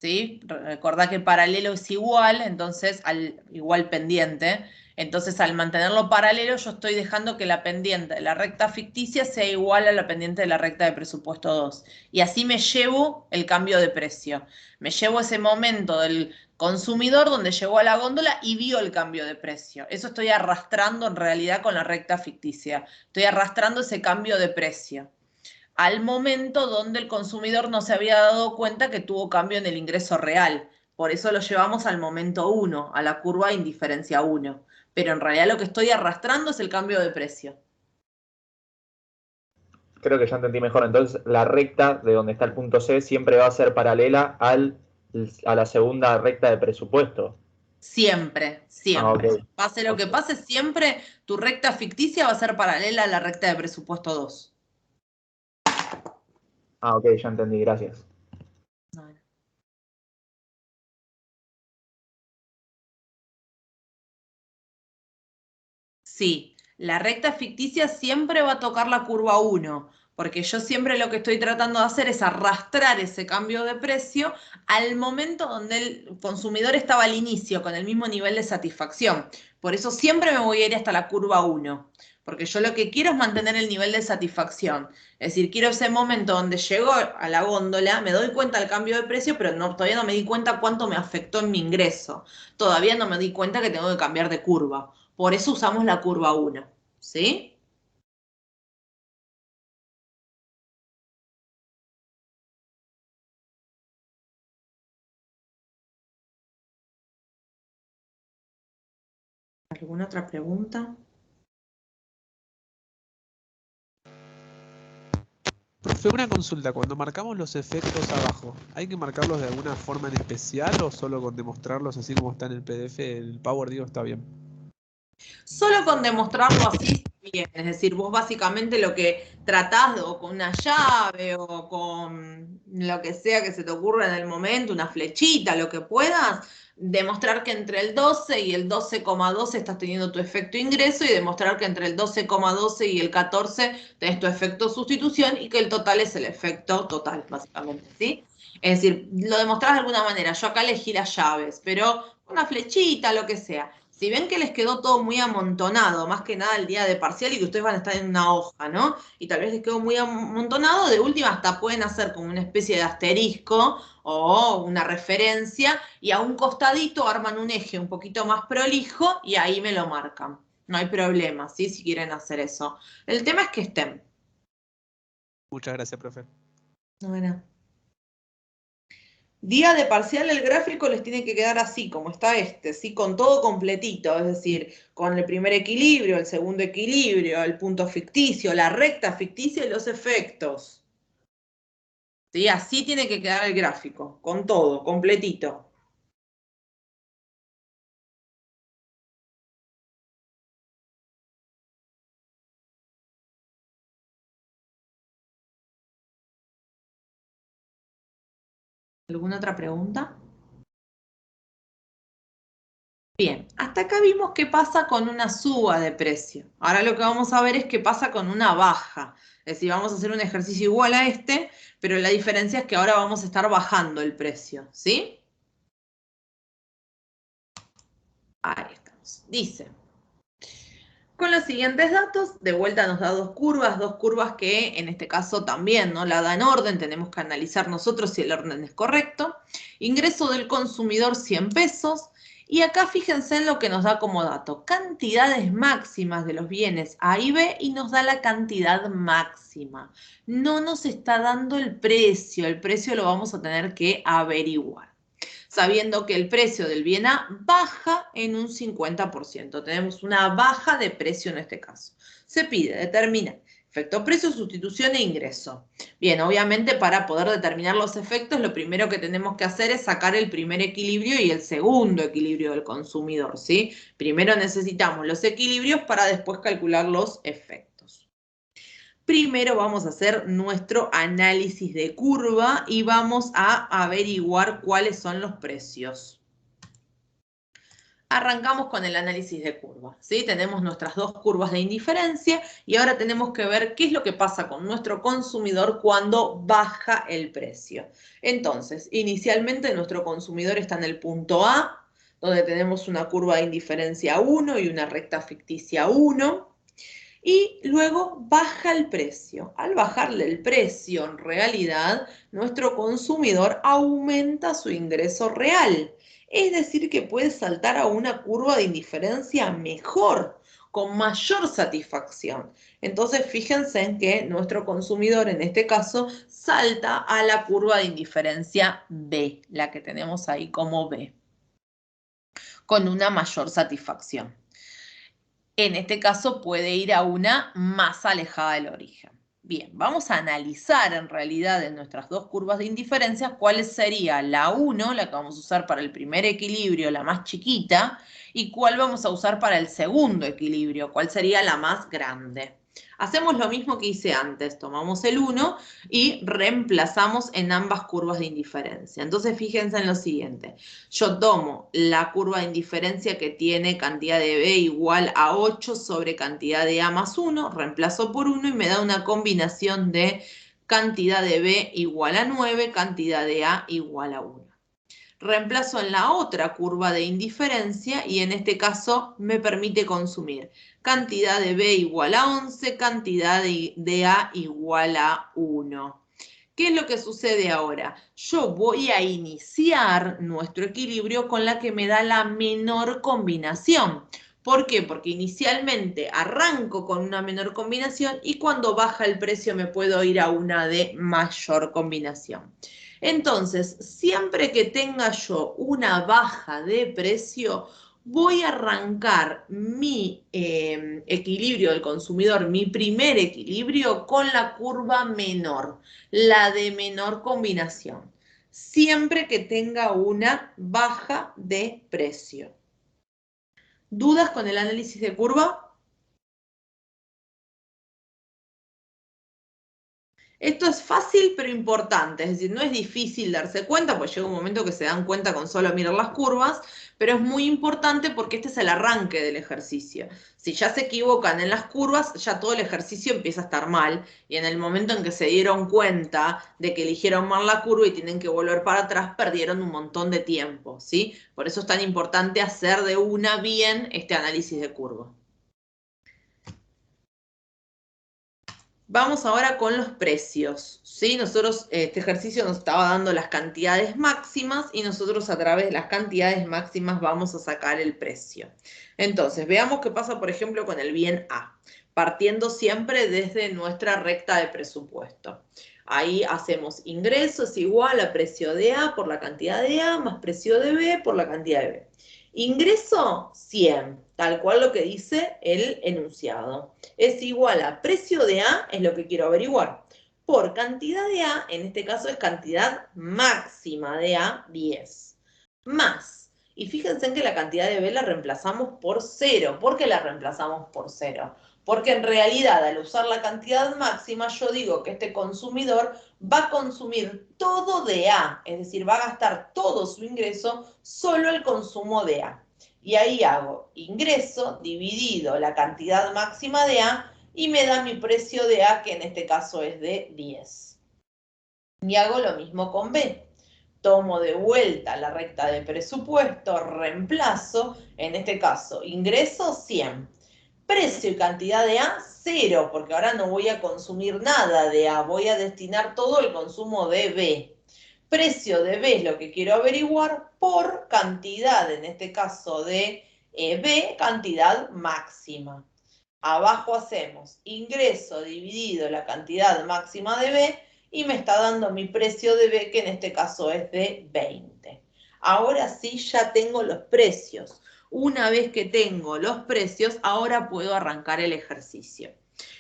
S1: ¿Sí? Recordá que paralelo es igual, entonces al igual pendiente. Entonces, al mantenerlo paralelo, yo estoy dejando que la pendiente de la recta ficticia sea igual a la pendiente de la recta de presupuesto 2. Y así me llevo el cambio de precio. Me llevo ese momento del consumidor donde llegó a la góndola y vio el cambio de precio. Eso estoy arrastrando en realidad con la recta ficticia. Estoy arrastrando ese cambio de precio al momento donde el consumidor no se había dado cuenta que tuvo cambio en el ingreso real. Por eso lo llevamos al momento 1, a la curva de indiferencia 1. Pero en realidad lo que estoy arrastrando es el cambio de precio.
S2: Creo que ya entendí mejor. Entonces, la recta de donde está el punto C siempre va a ser paralela a la segunda recta de presupuesto.
S1: Siempre,
S2: Ah, ok.
S1: siempre. Pase lo que
S2: Ok.
S1: pase, siempre tu recta ficticia va a ser paralela a la recta de presupuesto 2.
S2: Ah, ok, ya entendí, gracias.
S1: Sí, la recta ficticia siempre va a tocar la curva 1, porque yo siempre lo que estoy tratando de hacer es arrastrar ese cambio de precio al momento donde el consumidor estaba al inicio con el mismo nivel de satisfacción. Por eso siempre me voy a ir hasta la curva 1, porque yo lo que quiero es mantener el nivel de satisfacción. Es decir, quiero ese momento donde llego a la góndola, me doy cuenta del cambio de precio, pero no, todavía no me di cuenta cuánto me afectó en mi ingreso. Todavía no me di cuenta que tengo que cambiar de curva. Por eso usamos la curva 1, ¿sí? ¿Alguna otra pregunta?
S3: Profe, una consulta. Cuando marcamos los efectos abajo, ¿hay que marcarlos de alguna forma en especial o solo con demostrarlos así como está en el PDF? El Power, digo, está bien.
S1: Solo con demostrarlo así bien. Es decir, vos básicamente lo que tratás, o con una llave, o con lo que sea que se te ocurra en el momento, una flechita, lo que puedas, demostrar que entre el 12 y el 12,12 estás teniendo tu efecto ingreso y demostrar que entre el 12,12 y el 14 tenés tu efecto sustitución y que el total es el efecto total, básicamente, ¿sí? Es decir, lo demostrás de alguna manera. Yo acá elegí las llaves, pero una flechita, lo que sea. Si ven que les quedó todo muy amontonado, más que nada el día de parcial y que ustedes van a estar en una hoja, ¿no? Y tal vez les quedó muy amontonado, de última hasta pueden hacer como una especie de asterisco o una referencia y a un costadito arman un eje un poquito más prolijo y ahí me lo marcan. No hay problema, ¿sí? Si quieren hacer eso. El tema es que estén.
S3: Muchas gracias, profe.
S1: Bueno. Día de parcial, el gráfico les tiene que quedar así, como está este, ¿sí? Con todo completito, es decir, con el primer equilibrio, el segundo equilibrio, el punto ficticio, la recta ficticia y los efectos. ¿Sí? Así tiene que quedar el gráfico, con todo, completito. ¿Alguna otra pregunta? Bien, hasta acá vimos qué pasa con una suba de precio. Ahora lo que vamos a ver es qué pasa con una baja. Es decir, vamos a hacer un ejercicio igual a este, pero la diferencia es que ahora vamos a estar bajando el precio, ¿sí? Ahí estamos. Dice, con los siguientes datos, de vuelta nos da dos curvas que en este caso también no la da en orden, tenemos que analizar nosotros si el orden es correcto. Ingreso del consumidor 100 pesos. Y acá fíjense en lo que nos da como dato, cantidades máximas de los bienes A y B y nos da la cantidad máxima. No nos está dando el precio lo vamos a tener que averiguar, sabiendo que el precio del bien A baja en un 50%. Tenemos una baja de precio en este caso. Se pide determinar efecto precio, sustitución e ingreso. Bien, obviamente para poder determinar los efectos, lo primero que tenemos que hacer es sacar el primer equilibrio y el segundo equilibrio del consumidor, ¿sí? Primero necesitamos los equilibrios para después calcular los efectos. Primero vamos a hacer nuestro análisis de curva y vamos a averiguar cuáles son los precios. Arrancamos con el análisis de curva, ¿sí? Tenemos nuestras dos curvas de indiferencia y ahora tenemos que ver qué es lo que pasa con nuestro consumidor cuando baja el precio. Entonces, inicialmente nuestro consumidor está en el punto A, donde tenemos una curva de indiferencia 1 y una recta ficticia 1. Y luego baja el precio. Al bajarle el precio, en realidad, nuestro consumidor aumenta su ingreso real. Es decir, que puede saltar a una curva de indiferencia mejor, con mayor satisfacción. Entonces, fíjense en que nuestro consumidor, en este caso, salta a la curva de indiferencia B, la que tenemos ahí como B, con una mayor satisfacción. En este caso puede ir a una más alejada del origen. Bien, vamos a analizar en realidad en nuestras dos curvas de indiferencia cuál sería la 1, la que vamos a usar para el primer equilibrio, la más chiquita, y cuál vamos a usar para el segundo equilibrio, cuál sería la más grande. Hacemos lo mismo que hice antes, tomamos el 1 y reemplazamos en ambas curvas de indiferencia. Entonces fíjense en lo siguiente, yo tomo la curva de indiferencia que tiene cantidad de B igual a 8 sobre cantidad de A más 1, reemplazo por 1 y me da una combinación de cantidad de B igual a 9, cantidad de A igual a 1. Reemplazo en la otra curva de indiferencia y en este caso me permite consumir cantidad de B igual a 11, cantidad de A igual a 1. ¿Qué es lo que sucede ahora? Yo voy a iniciar nuestro equilibrio con la que me da la menor combinación. ¿Por qué? Porque inicialmente arranco con una menor combinación y cuando baja el precio me puedo ir a una de mayor combinación. Entonces, siempre que tenga yo una baja de precio, voy a arrancar mi equilibrio del consumidor, mi primer equilibrio, con la curva menor, la de menor combinación, siempre que tenga una baja de precio. ¿Dudas con el análisis de curva? Esto es fácil pero importante, es decir, no es difícil darse cuenta, pues llega un momento que se dan cuenta con solo mirar las curvas, pero es muy importante porque este es el arranque del ejercicio. Si ya se equivocan en las curvas, ya todo el ejercicio empieza a estar mal, y en el momento en que se dieron cuenta de que eligieron mal la curva y tienen que volver para atrás, perdieron un montón de tiempo, ¿sí? Por eso es tan importante hacer de una bien este análisis de curva. Vamos ahora con los precios, ¿sí? Nosotros, este ejercicio nos estaba dando las cantidades máximas y nosotros a través de las cantidades máximas vamos a sacar el precio. Entonces, veamos qué pasa, por ejemplo, con el bien A, partiendo siempre desde nuestra recta de presupuesto. Ahí hacemos ingreso es igual a precio de A por la cantidad de A más precio de B por la cantidad de B. Ingreso 100, tal cual lo que dice el enunciado. Es igual a precio de A, es lo que quiero averiguar, por cantidad de A, en este caso es cantidad máxima de A, 10, más. Y fíjense en que la cantidad de B la reemplazamos por 0. ¿Por qué la reemplazamos por 0? Porque en realidad al usar la cantidad máxima yo digo que este consumidor va a consumir todo de A, es decir, va a gastar todo su ingreso solo el consumo de A. Y ahí hago ingreso dividido la cantidad máxima de A y me da mi precio de A, que en este caso es de 10. Y hago lo mismo con B. Tomo de vuelta la recta de presupuesto, reemplazo, en este caso, ingreso 100. Precio y cantidad de A, 0, porque ahora no voy a consumir nada de A, voy a destinar todo el consumo de B. Precio de B es lo que quiero averiguar por cantidad, en este caso de B, cantidad máxima. Abajo hacemos ingreso dividido la cantidad máxima de B y me está dando mi precio de B, que en este caso es de 20. Ahora sí ya tengo los precios. Una vez que tengo los precios, ahora puedo arrancar el ejercicio.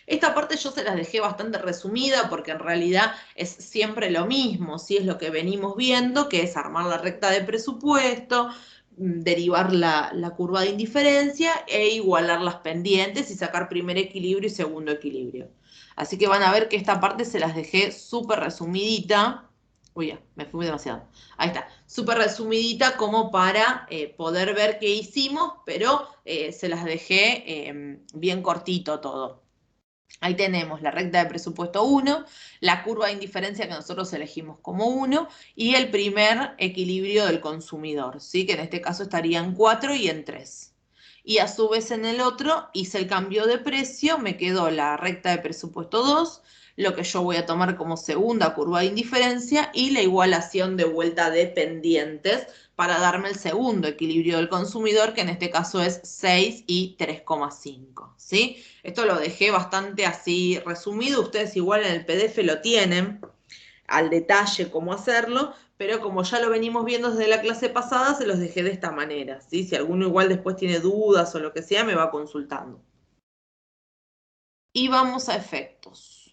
S1: Esta parte yo se las dejé bastante resumida porque en realidad es siempre lo mismo, ¿sí? Es lo que venimos viendo, que es armar la recta de presupuesto, derivar la curva de indiferencia e igualar las pendientes y sacar primer equilibrio y segundo equilibrio. Así que van a ver que esta parte se las dejé súper resumidita. Uy, ya, me fui demasiado. Ahí está, súper resumidita como para poder ver qué hicimos, pero se las dejé bien cortito todo. Ahí tenemos la recta de presupuesto 1, la curva de indiferencia que nosotros elegimos como 1 y el primer equilibrio del consumidor, ¿sí? Que en este caso estaría en 4 y en 3. Y a su vez en el otro hice el cambio de precio, me quedó la recta de presupuesto 2, lo que yo voy a tomar como segunda curva de indiferencia y la igualación de vuelta de pendientes para darme el segundo equilibrio del consumidor, que en este caso es 6 y 3,5, ¿sí? Esto lo dejé bastante así resumido, ustedes igual en el PDF lo tienen al detalle cómo hacerlo, pero como ya lo venimos viendo desde la clase pasada, se los dejé de esta manera, ¿sí? Si alguno igual después tiene dudas o lo que sea, me va consultando. Y vamos a efectos.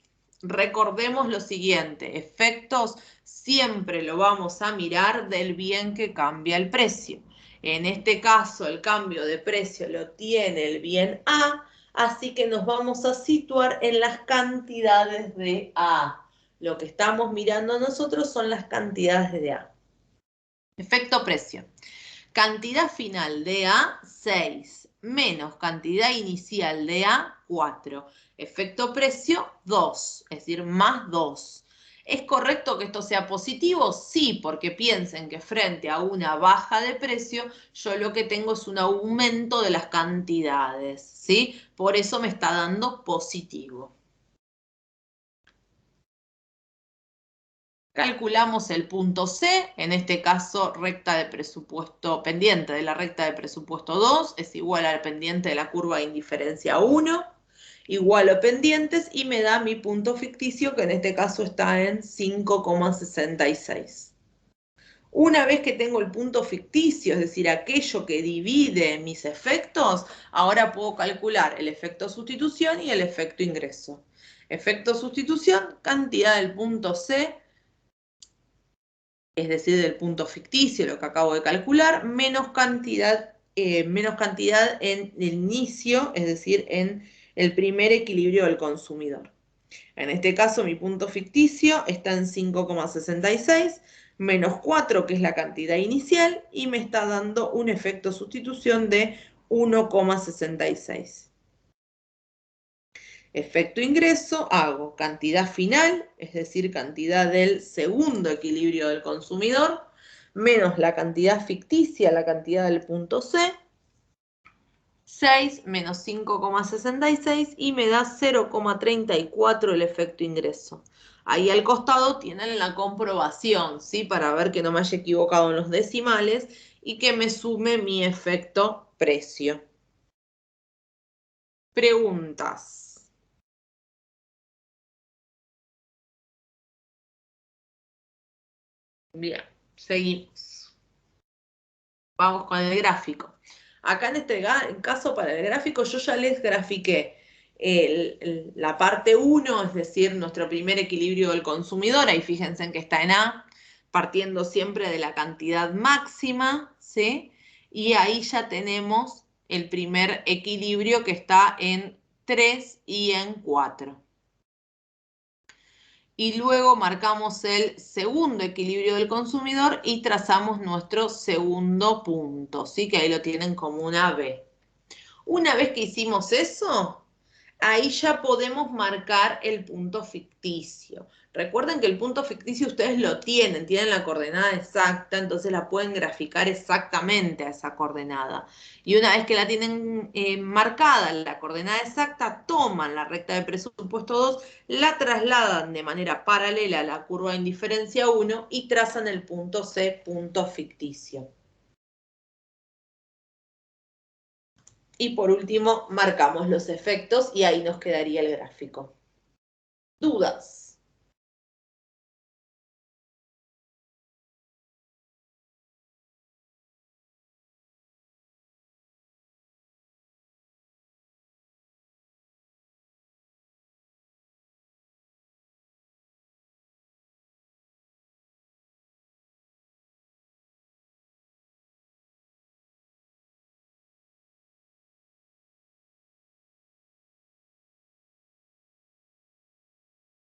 S1: Recordemos lo siguiente, efectos siempre lo vamos a mirar del bien que cambia el precio. En este caso, el cambio de precio lo tiene el bien A, así que nos vamos a situar en las cantidades de A. Lo que estamos mirando nosotros son las cantidades de A. Efecto precio. Cantidad final de A, 6, menos cantidad inicial de A, 4. Efecto precio, 2, es decir, más 2. ¿Es correcto que esto sea positivo? Sí, porque piensen que frente a una baja de precio, yo lo que tengo es un aumento de las cantidades, ¿sí? Por eso me está dando positivo. Calculamos el punto C, en este caso recta de presupuesto, pendiente de la recta de presupuesto 2 es igual al pendiente de la curva de indiferencia 1, igualo pendientes y me da mi punto ficticio, que en este caso está en 5,66. Una vez que tengo el punto ficticio, es decir, aquello que divide mis efectos, ahora puedo calcular el efecto sustitución y el efecto ingreso. Efecto sustitución, cantidad del punto C, es decir, del punto ficticio, lo que acabo de calcular, menos cantidad en el inicio, es decir, en el primer equilibrio del consumidor. En este caso mi punto ficticio está en 5,66 menos 4, que es la cantidad inicial, y me está dando un efecto sustitución de 1,66. Efecto ingreso, hago cantidad final, es decir, cantidad del segundo equilibrio del consumidor, menos la cantidad ficticia, la cantidad del punto C, 6 menos 5,66 y me da 0,34 el efecto ingreso. Ahí al costado tienen la comprobación, ¿sí? Para ver que no me haya equivocado en los decimales y que me sume mi efecto precio. Preguntas. Bien, seguimos. Vamos con el gráfico. Acá en este caso, para el gráfico, yo ya les grafiqué la parte 1, es decir, nuestro primer equilibrio del consumidor. Ahí fíjense en que está en A, partiendo siempre de la cantidad máxima, ¿sí? Y ahí ya tenemos el primer equilibrio que está en 3 y en 4. Y luego marcamos el segundo equilibrio del consumidor y trazamos nuestro segundo punto, ¿sí? Que ahí lo tienen como una B. Una vez que hicimos eso, ahí ya podemos marcar el punto ficticio. Recuerden que el punto ficticio ustedes lo tienen la coordenada exacta, entonces la pueden graficar exactamente a esa coordenada. Y una vez que la tienen marcada la coordenada exacta, toman la recta de presupuesto 2, la trasladan de manera paralela a la curva de indiferencia 1 y trazan el punto C, punto ficticio. Y por último, marcamos los efectos y ahí nos quedaría el gráfico. ¿Dudas?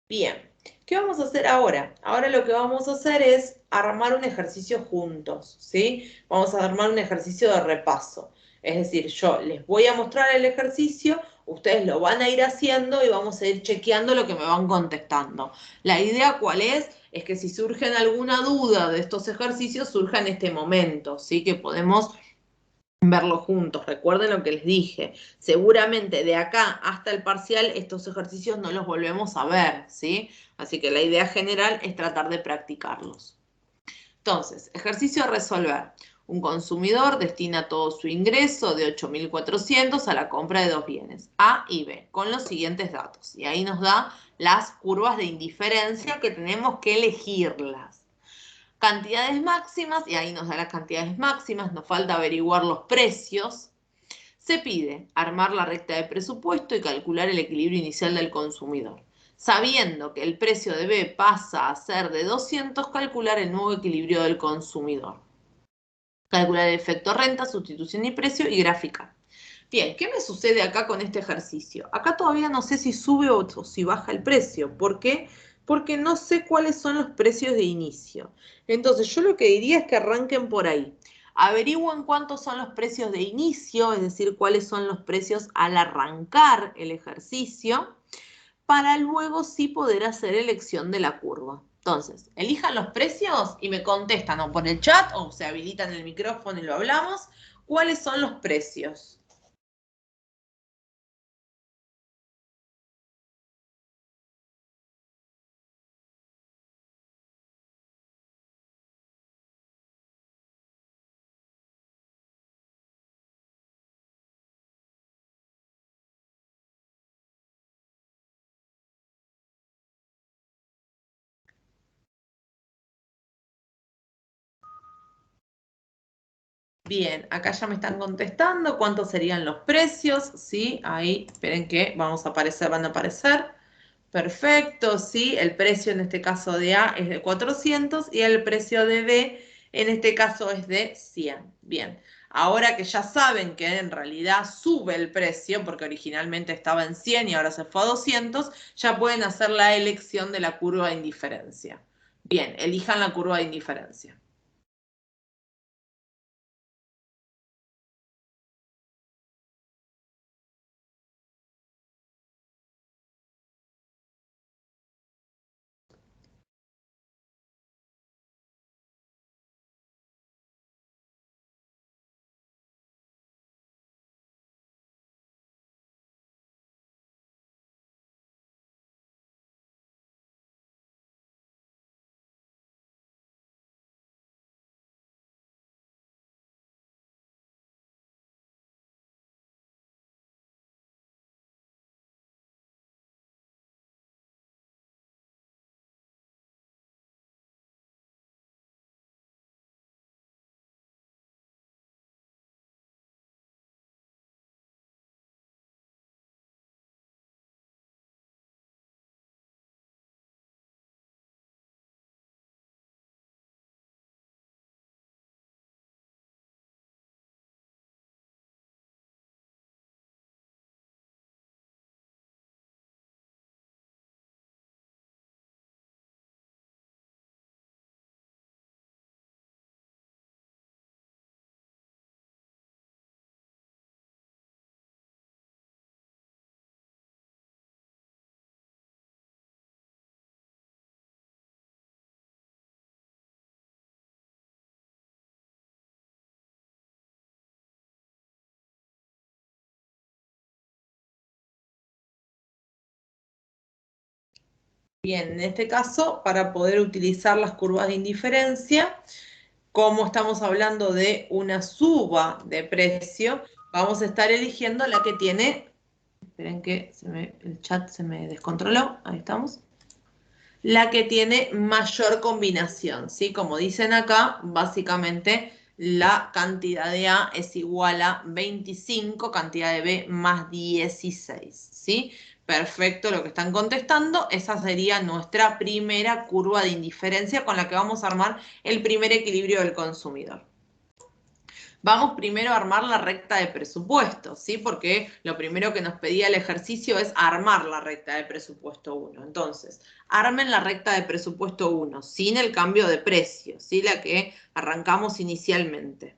S1: Bien, ¿qué vamos a hacer ahora? Ahora lo que vamos a hacer es armar un ejercicio juntos, ¿sí? Vamos a armar un ejercicio de repaso. Es decir, yo les voy a mostrar el ejercicio, ustedes lo van a ir haciendo y vamos a ir chequeando lo que me van contestando. La idea, ¿cuál es? Es que si surgen alguna duda de estos ejercicios, surja en este momento, ¿sí? Que podemos verlo juntos. Recuerden lo que les dije. Seguramente de acá hasta el parcial estos ejercicios no los volvemos a ver, ¿sí? Así que la idea general es tratar de practicarlos. Entonces, ejercicio a resolver. Un consumidor destina todo su ingreso de 8.400 a la compra de dos bienes, A y B, con los siguientes datos. Y ahí nos da las curvas de indiferencia que tenemos que elegirlas. Cantidades máximas, y ahí nos da las cantidades máximas, nos falta averiguar los precios. Se pide armar la recta de presupuesto y calcular el equilibrio inicial del consumidor. Sabiendo que el precio de B pasa a ser de 200, calcular el nuevo equilibrio del consumidor. Calcular el efecto renta, sustitución y precio y graficar. Bien, ¿qué me sucede acá con este ejercicio? Acá todavía no sé si sube o si baja el precio. ¿Por qué? Porque no sé cuáles son los precios de inicio. Entonces, yo lo que diría es que arranquen por ahí. Averigüen cuántos son los precios de inicio, es decir, cuáles son los precios al arrancar el ejercicio, para luego sí poder hacer elección de la curva. Entonces, elijan los precios y me contestan o por el chat o se habilitan el micrófono y lo hablamos. ¿Cuáles son los precios? Bien, acá ya me están contestando cuántos serían los precios, ¿sí? Ahí, esperen que vamos a aparecer, van a aparecer. Perfecto, ¿sí? El precio en este caso de A es de 400 y el precio de B en este caso es de 100. Bien, Ahora que ya saben que en realidad sube el precio, porque originalmente estaba en 100 y ahora se fue a 200, ya pueden hacer la elección de la curva de indiferencia. Bien, elijan la curva de indiferencia. Bien, en este caso, para poder utilizar las curvas de indiferencia, como estamos hablando de una suba de precio, vamos a estar eligiendo la que tiene, esperen que el chat se me descontroló, ahí estamos, la que tiene mayor combinación, ¿sí? Como dicen acá, básicamente la cantidad de A es igual a 25, cantidad de B más 16, ¿sí? Perfecto lo que están contestando. Esa sería nuestra primera curva de indiferencia con la que vamos a armar el primer equilibrio del consumidor. Vamos primero a armar la recta de presupuesto, ¿sí? Porque lo primero que nos pedía el ejercicio es armar la recta de presupuesto 1. Entonces, armen la recta de presupuesto 1 sin el cambio de precio, ¿sí? La que arrancamos inicialmente.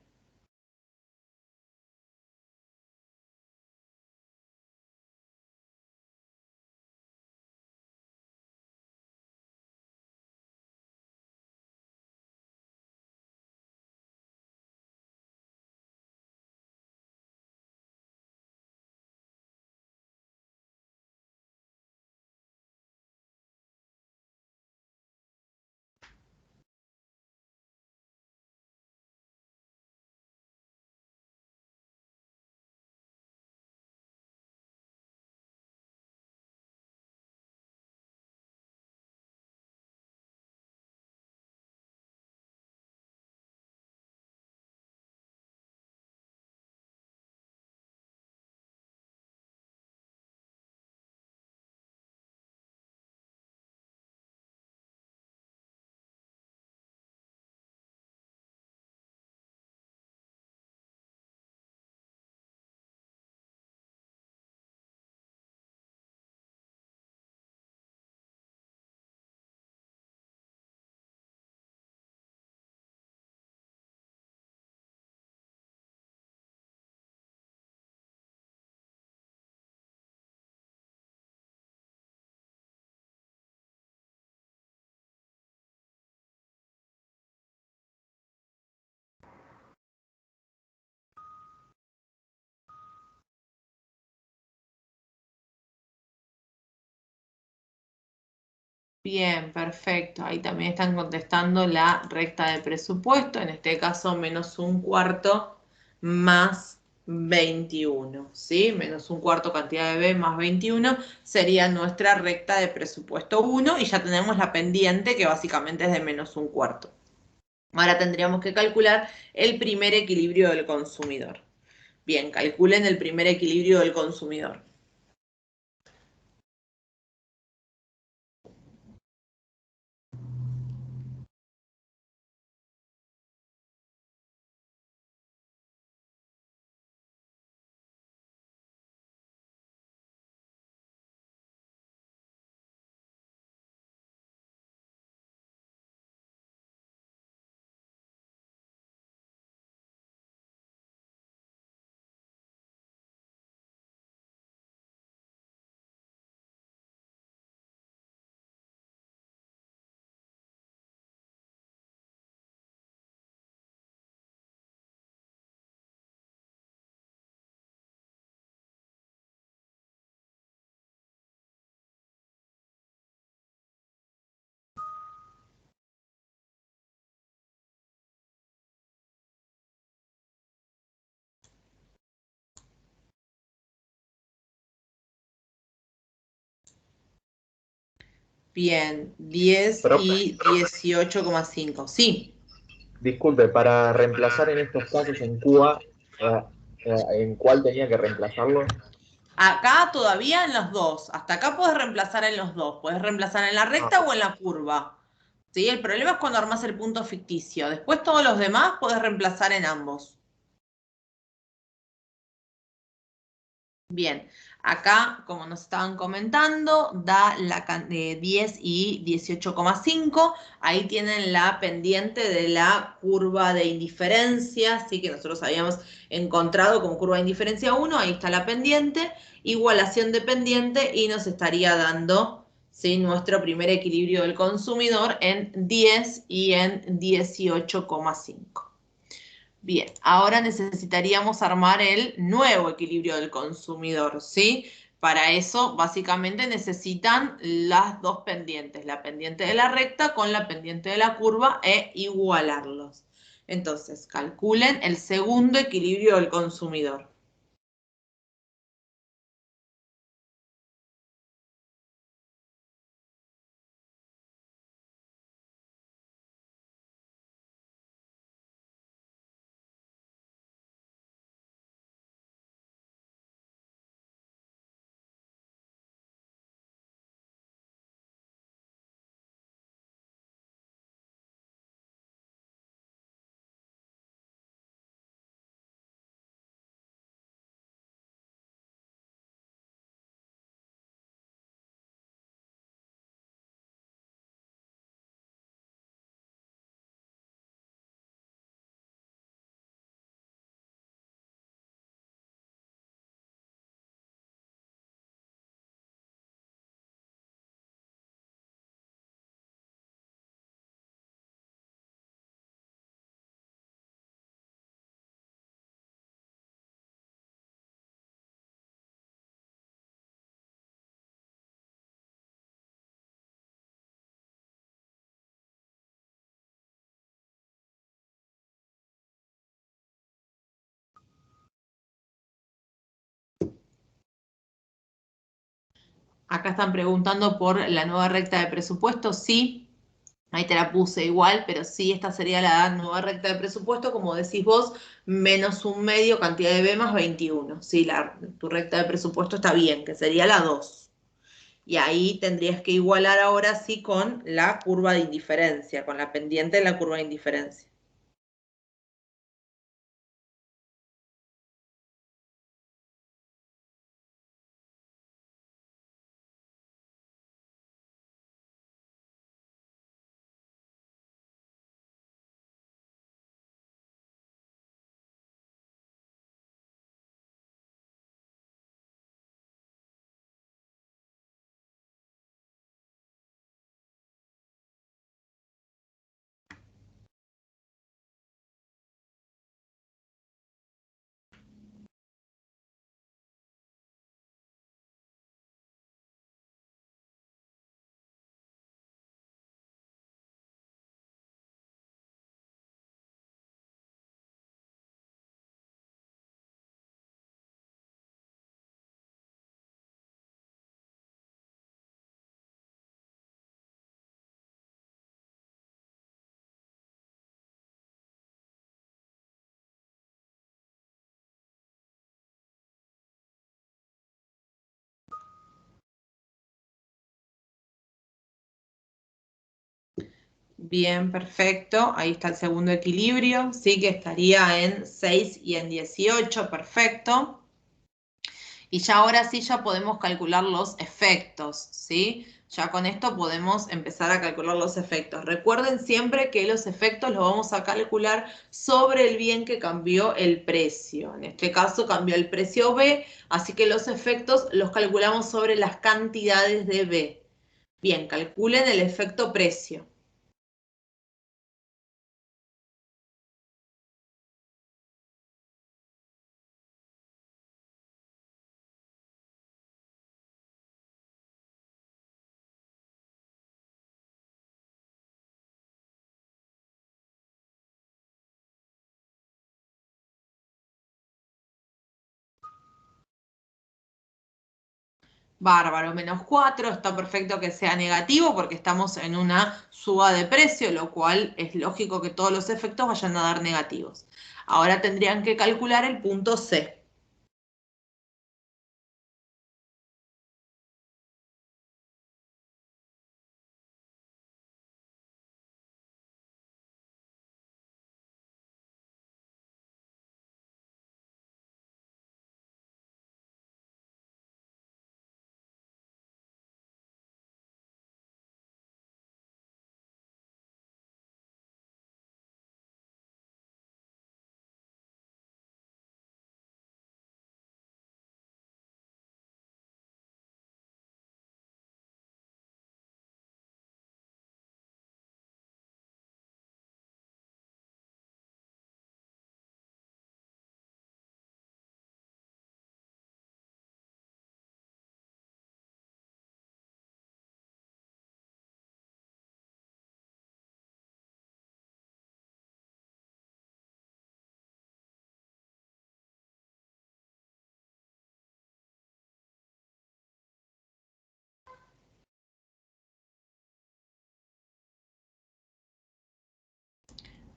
S1: Bien, perfecto. Ahí también están contestando la recta de presupuesto, en este caso menos un cuarto más 21, ¿sí? Menos un cuarto cantidad de B más 21 sería nuestra recta de presupuesto 1 y ya tenemos la pendiente que básicamente es de menos un cuarto. Ahora tendríamos que calcular el primer equilibrio del consumidor. Bien, calculen el primer equilibrio del consumidor. Bien, 10
S2: Profe,
S1: y 18,5. Sí.
S2: disculpe, para reemplazar en estos casos en Cuba, ¿en cuál tenía que reemplazarlo?
S1: Acá todavía en los dos. Hasta acá puedes reemplazar en los dos. Puedes reemplazar en la
S2: Ah,
S1: recta o en la curva. ¿Sí? El problema es cuando armas el punto ficticio. Después todos los demás puedes reemplazar en ambos. Bien, acá, como nos estaban comentando, da 10 y 18,5. Ahí tienen la pendiente de la curva de indiferencia, así que nosotros habíamos encontrado como curva de indiferencia 1. Ahí está la pendiente, igualación de pendiente y nos estaría dando, ¿sí?, nuestro primer equilibrio del consumidor en 10 y en 18,5. Bien, ahora necesitaríamos armar el nuevo equilibrio del consumidor, ¿sí? Para eso, básicamente necesitan las dos pendientes, la pendiente de la recta con la pendiente de la curva e igualarlos. Entonces, calculen el segundo equilibrio del consumidor. Acá están preguntando por la nueva recta de presupuesto. Sí, ahí te la puse igual, pero sí, esta sería la nueva recta de presupuesto, como decís vos, menos un medio, cantidad de B más 21. Sí, tu recta de presupuesto está bien, que sería la 2. Y ahí tendrías que igualar ahora sí con la curva de indiferencia, con la pendiente de la curva de indiferencia. Bien, perfecto. Ahí está el segundo equilibrio. Sí, que estaría en 6 y en 18. Perfecto. Y ya ahora sí ya podemos calcular los efectos, ¿sí? Ya con esto podemos empezar a calcular los efectos. Recuerden siempre que los efectos los vamos a calcular sobre el bien que cambió el precio. En este caso cambió el precio B, así que los efectos los calculamos sobre las cantidades de B. Bien, calculen el efecto precio. Bárbaro, menos 4, está perfecto que sea negativo porque estamos en una suba de precio, lo cual es lógico que todos los efectos vayan a dar negativos. Ahora tendrían que calcular el punto C.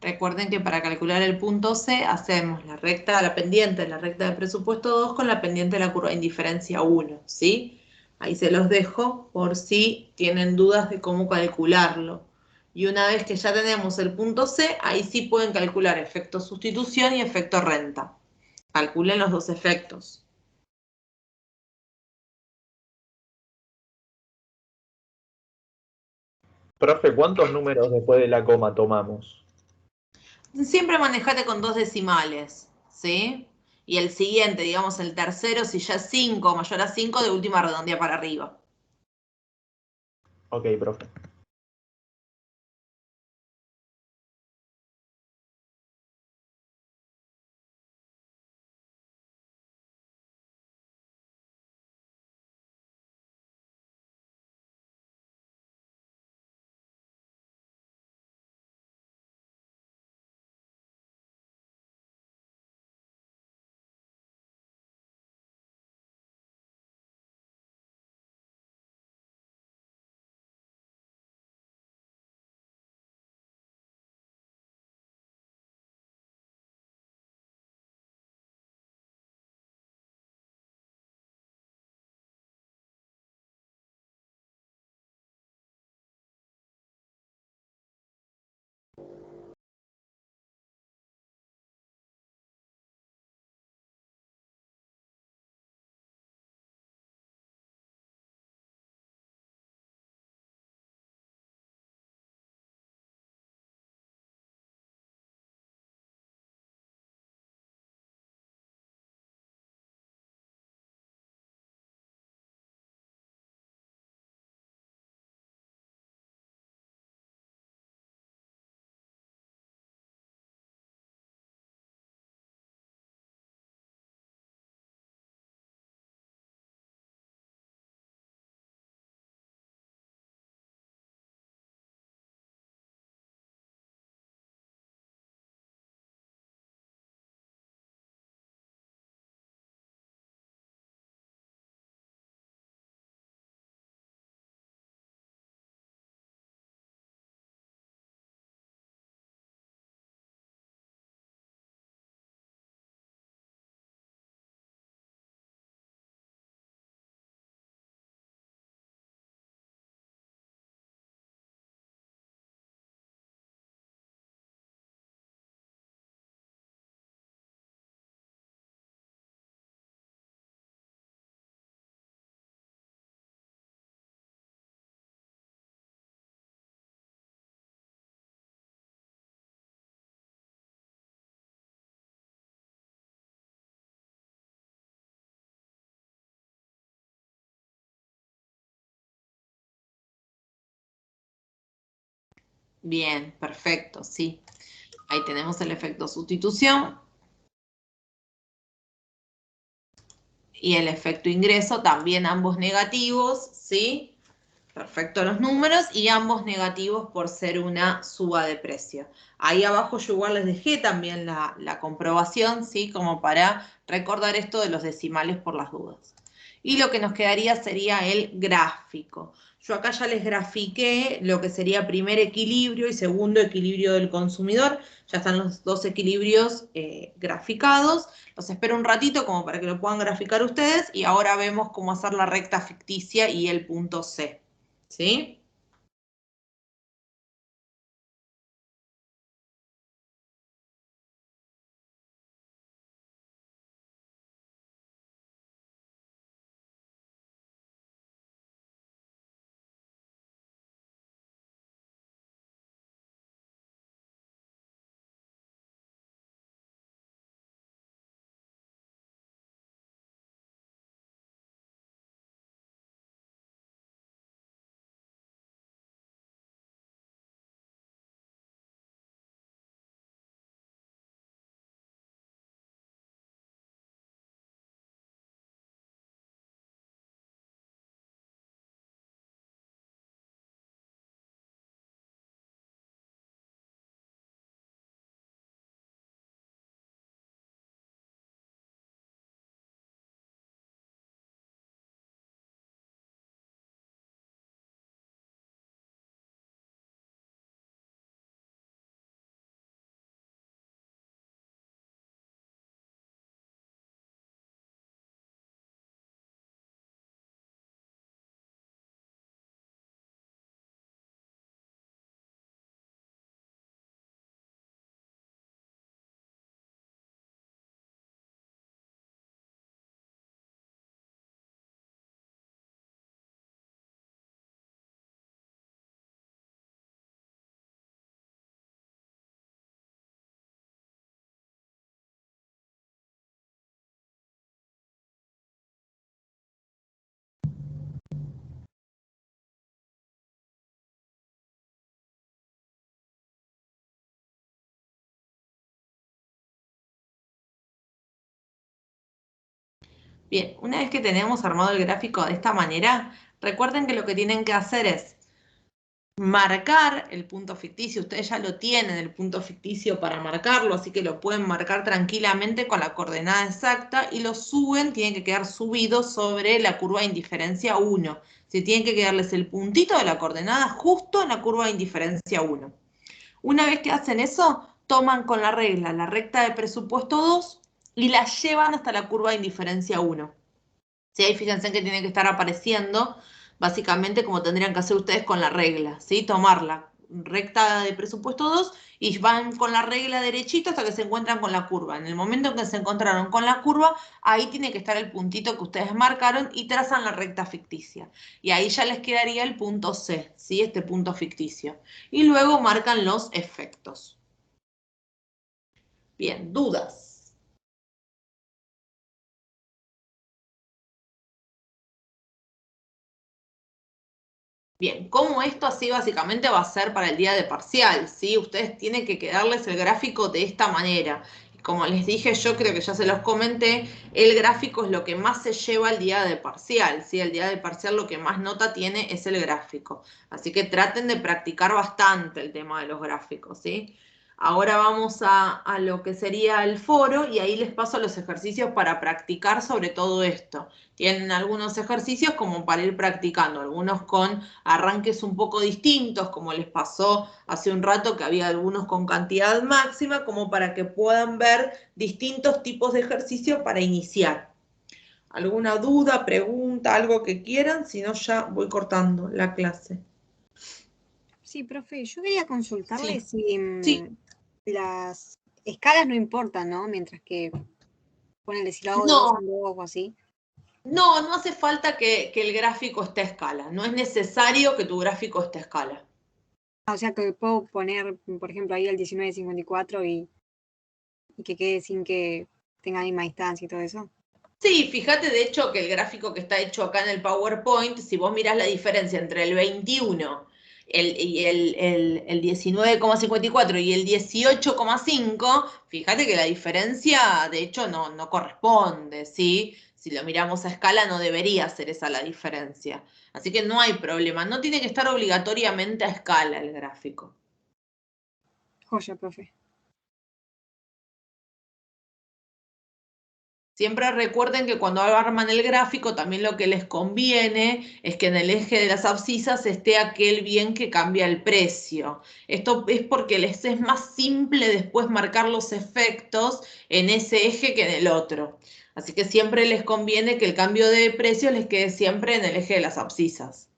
S1: Recuerden que para calcular el punto C hacemos la pendiente de la recta de presupuesto 2 con la pendiente de la curva de indiferencia 1, ¿sí? Ahí se los dejo por si tienen dudas de cómo calcularlo. Y una vez que ya tenemos el punto C, ahí sí pueden calcular efecto sustitución y efecto renta. Calculen los dos efectos.
S2: Profe, ¿cuántos números después de la coma tomamos?
S1: Siempre manejate con 2 decimales, ¿sí? Y el siguiente, digamos el tercero, si ya es 5 mayor a 5, de última redondea para arriba.
S2: Ok, profe.
S1: Bien, perfecto, sí. Ahí tenemos el efecto sustitución y el efecto ingreso, también ambos negativos, ¿sí? Perfecto los números y ambos negativos por ser una suba de precio. Ahí abajo yo igual les dejé también la comprobación, ¿sí? Como para recordar esto de los decimales por las dudas. y lo que nos quedaría sería el gráfico. Yo acá ya les grafiqué lo que sería primer equilibrio y segundo equilibrio del consumidor. Ya están los dos equilibrios graficados. Los espero un ratito como para que lo puedan graficar ustedes y ahora vemos cómo hacer la recta ficticia y el punto C. ¿Sí? Bien, una vez que tenemos armado el gráfico de esta manera, recuerden que lo que tienen que hacer es marcar el punto ficticio. Ustedes ya lo tienen, el punto ficticio para marcarlo, así que lo pueden marcar tranquilamente con la coordenada exacta y lo suben, tienen que quedar subidos sobre la curva de indiferencia 1. Si tienen que quedarles el puntito de la coordenada justo en la curva de indiferencia 1. Una vez que hacen eso, toman con la regla la recta de presupuesto 2 y la llevan hasta la curva de indiferencia 1. ¿Sí? Ahí fíjense que tiene que estar apareciendo básicamente como tendrían que hacer ustedes con la regla, ¿sí? Tomar la recta de presupuesto 2 y van con la regla derechito hasta que se encuentran con la curva. En el momento en que se encontraron con la curva, ahí tiene que estar el puntito que ustedes marcaron y trazan la recta ficticia. Y ahí ya les quedaría el punto C, ¿sí? Este punto ficticio. Y luego marcan los efectos. Bien, ¿dudas? Bien, ¿cómo esto así básicamente va a ser para el día de parcial? ¿Sí? Ustedes tienen que quedarles el gráfico de esta manera. Y como les dije, yo creo que ya se los comenté, el gráfico es lo que más se lleva el día de parcial. ¿Sí? El día de parcial lo que más nota tiene es el gráfico. Así que traten de practicar bastante el tema de los gráficos, ¿sí? Ahora vamos a lo que sería el foro y ahí les paso los ejercicios para practicar sobre todo esto. Tienen algunos ejercicios como para ir practicando, algunos con arranques un poco distintos, como les pasó hace un rato que había algunos con cantidad máxima, como para que puedan ver distintos tipos de ejercicios para iniciar. ¿Alguna duda, pregunta, algo que quieran? Si no, ya voy cortando la clase.
S4: Sí, profe, yo quería consultarle
S1: Sí.
S4: si las escalas no importan, ¿no? Mientras que, ponele, si lo hago de 2 en 2 o así.
S1: No, no hace falta que el gráfico esté a escala. No es necesario que tu gráfico esté a escala.
S4: O sea, que puedo poner, por ejemplo, ahí el 1954 y que quede sin que tenga la misma distancia y todo eso.
S1: Sí, fíjate de hecho que el gráfico que está hecho acá en el PowerPoint, si vos mirás la diferencia entre el 21 y el 19,54 y el 18,5, fíjate que la diferencia de hecho no corresponde, ¿sí? Si lo miramos a escala no debería ser esa la diferencia. Así que no hay problema, no tiene que estar obligatoriamente a escala el gráfico.
S4: Joya, profe.
S1: Siempre recuerden que cuando arman el gráfico también lo que les conviene es que en el eje de las abscisas esté aquel bien que cambia el precio. Esto es porque les es más simple después marcar los efectos en ese eje que en el otro. Así que siempre les conviene que el cambio de precio les quede siempre en el eje de las abscisas.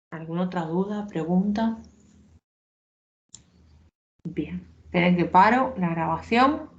S1: ¿Alguna otra duda, pregunta? Bien, esperen que paro la grabación.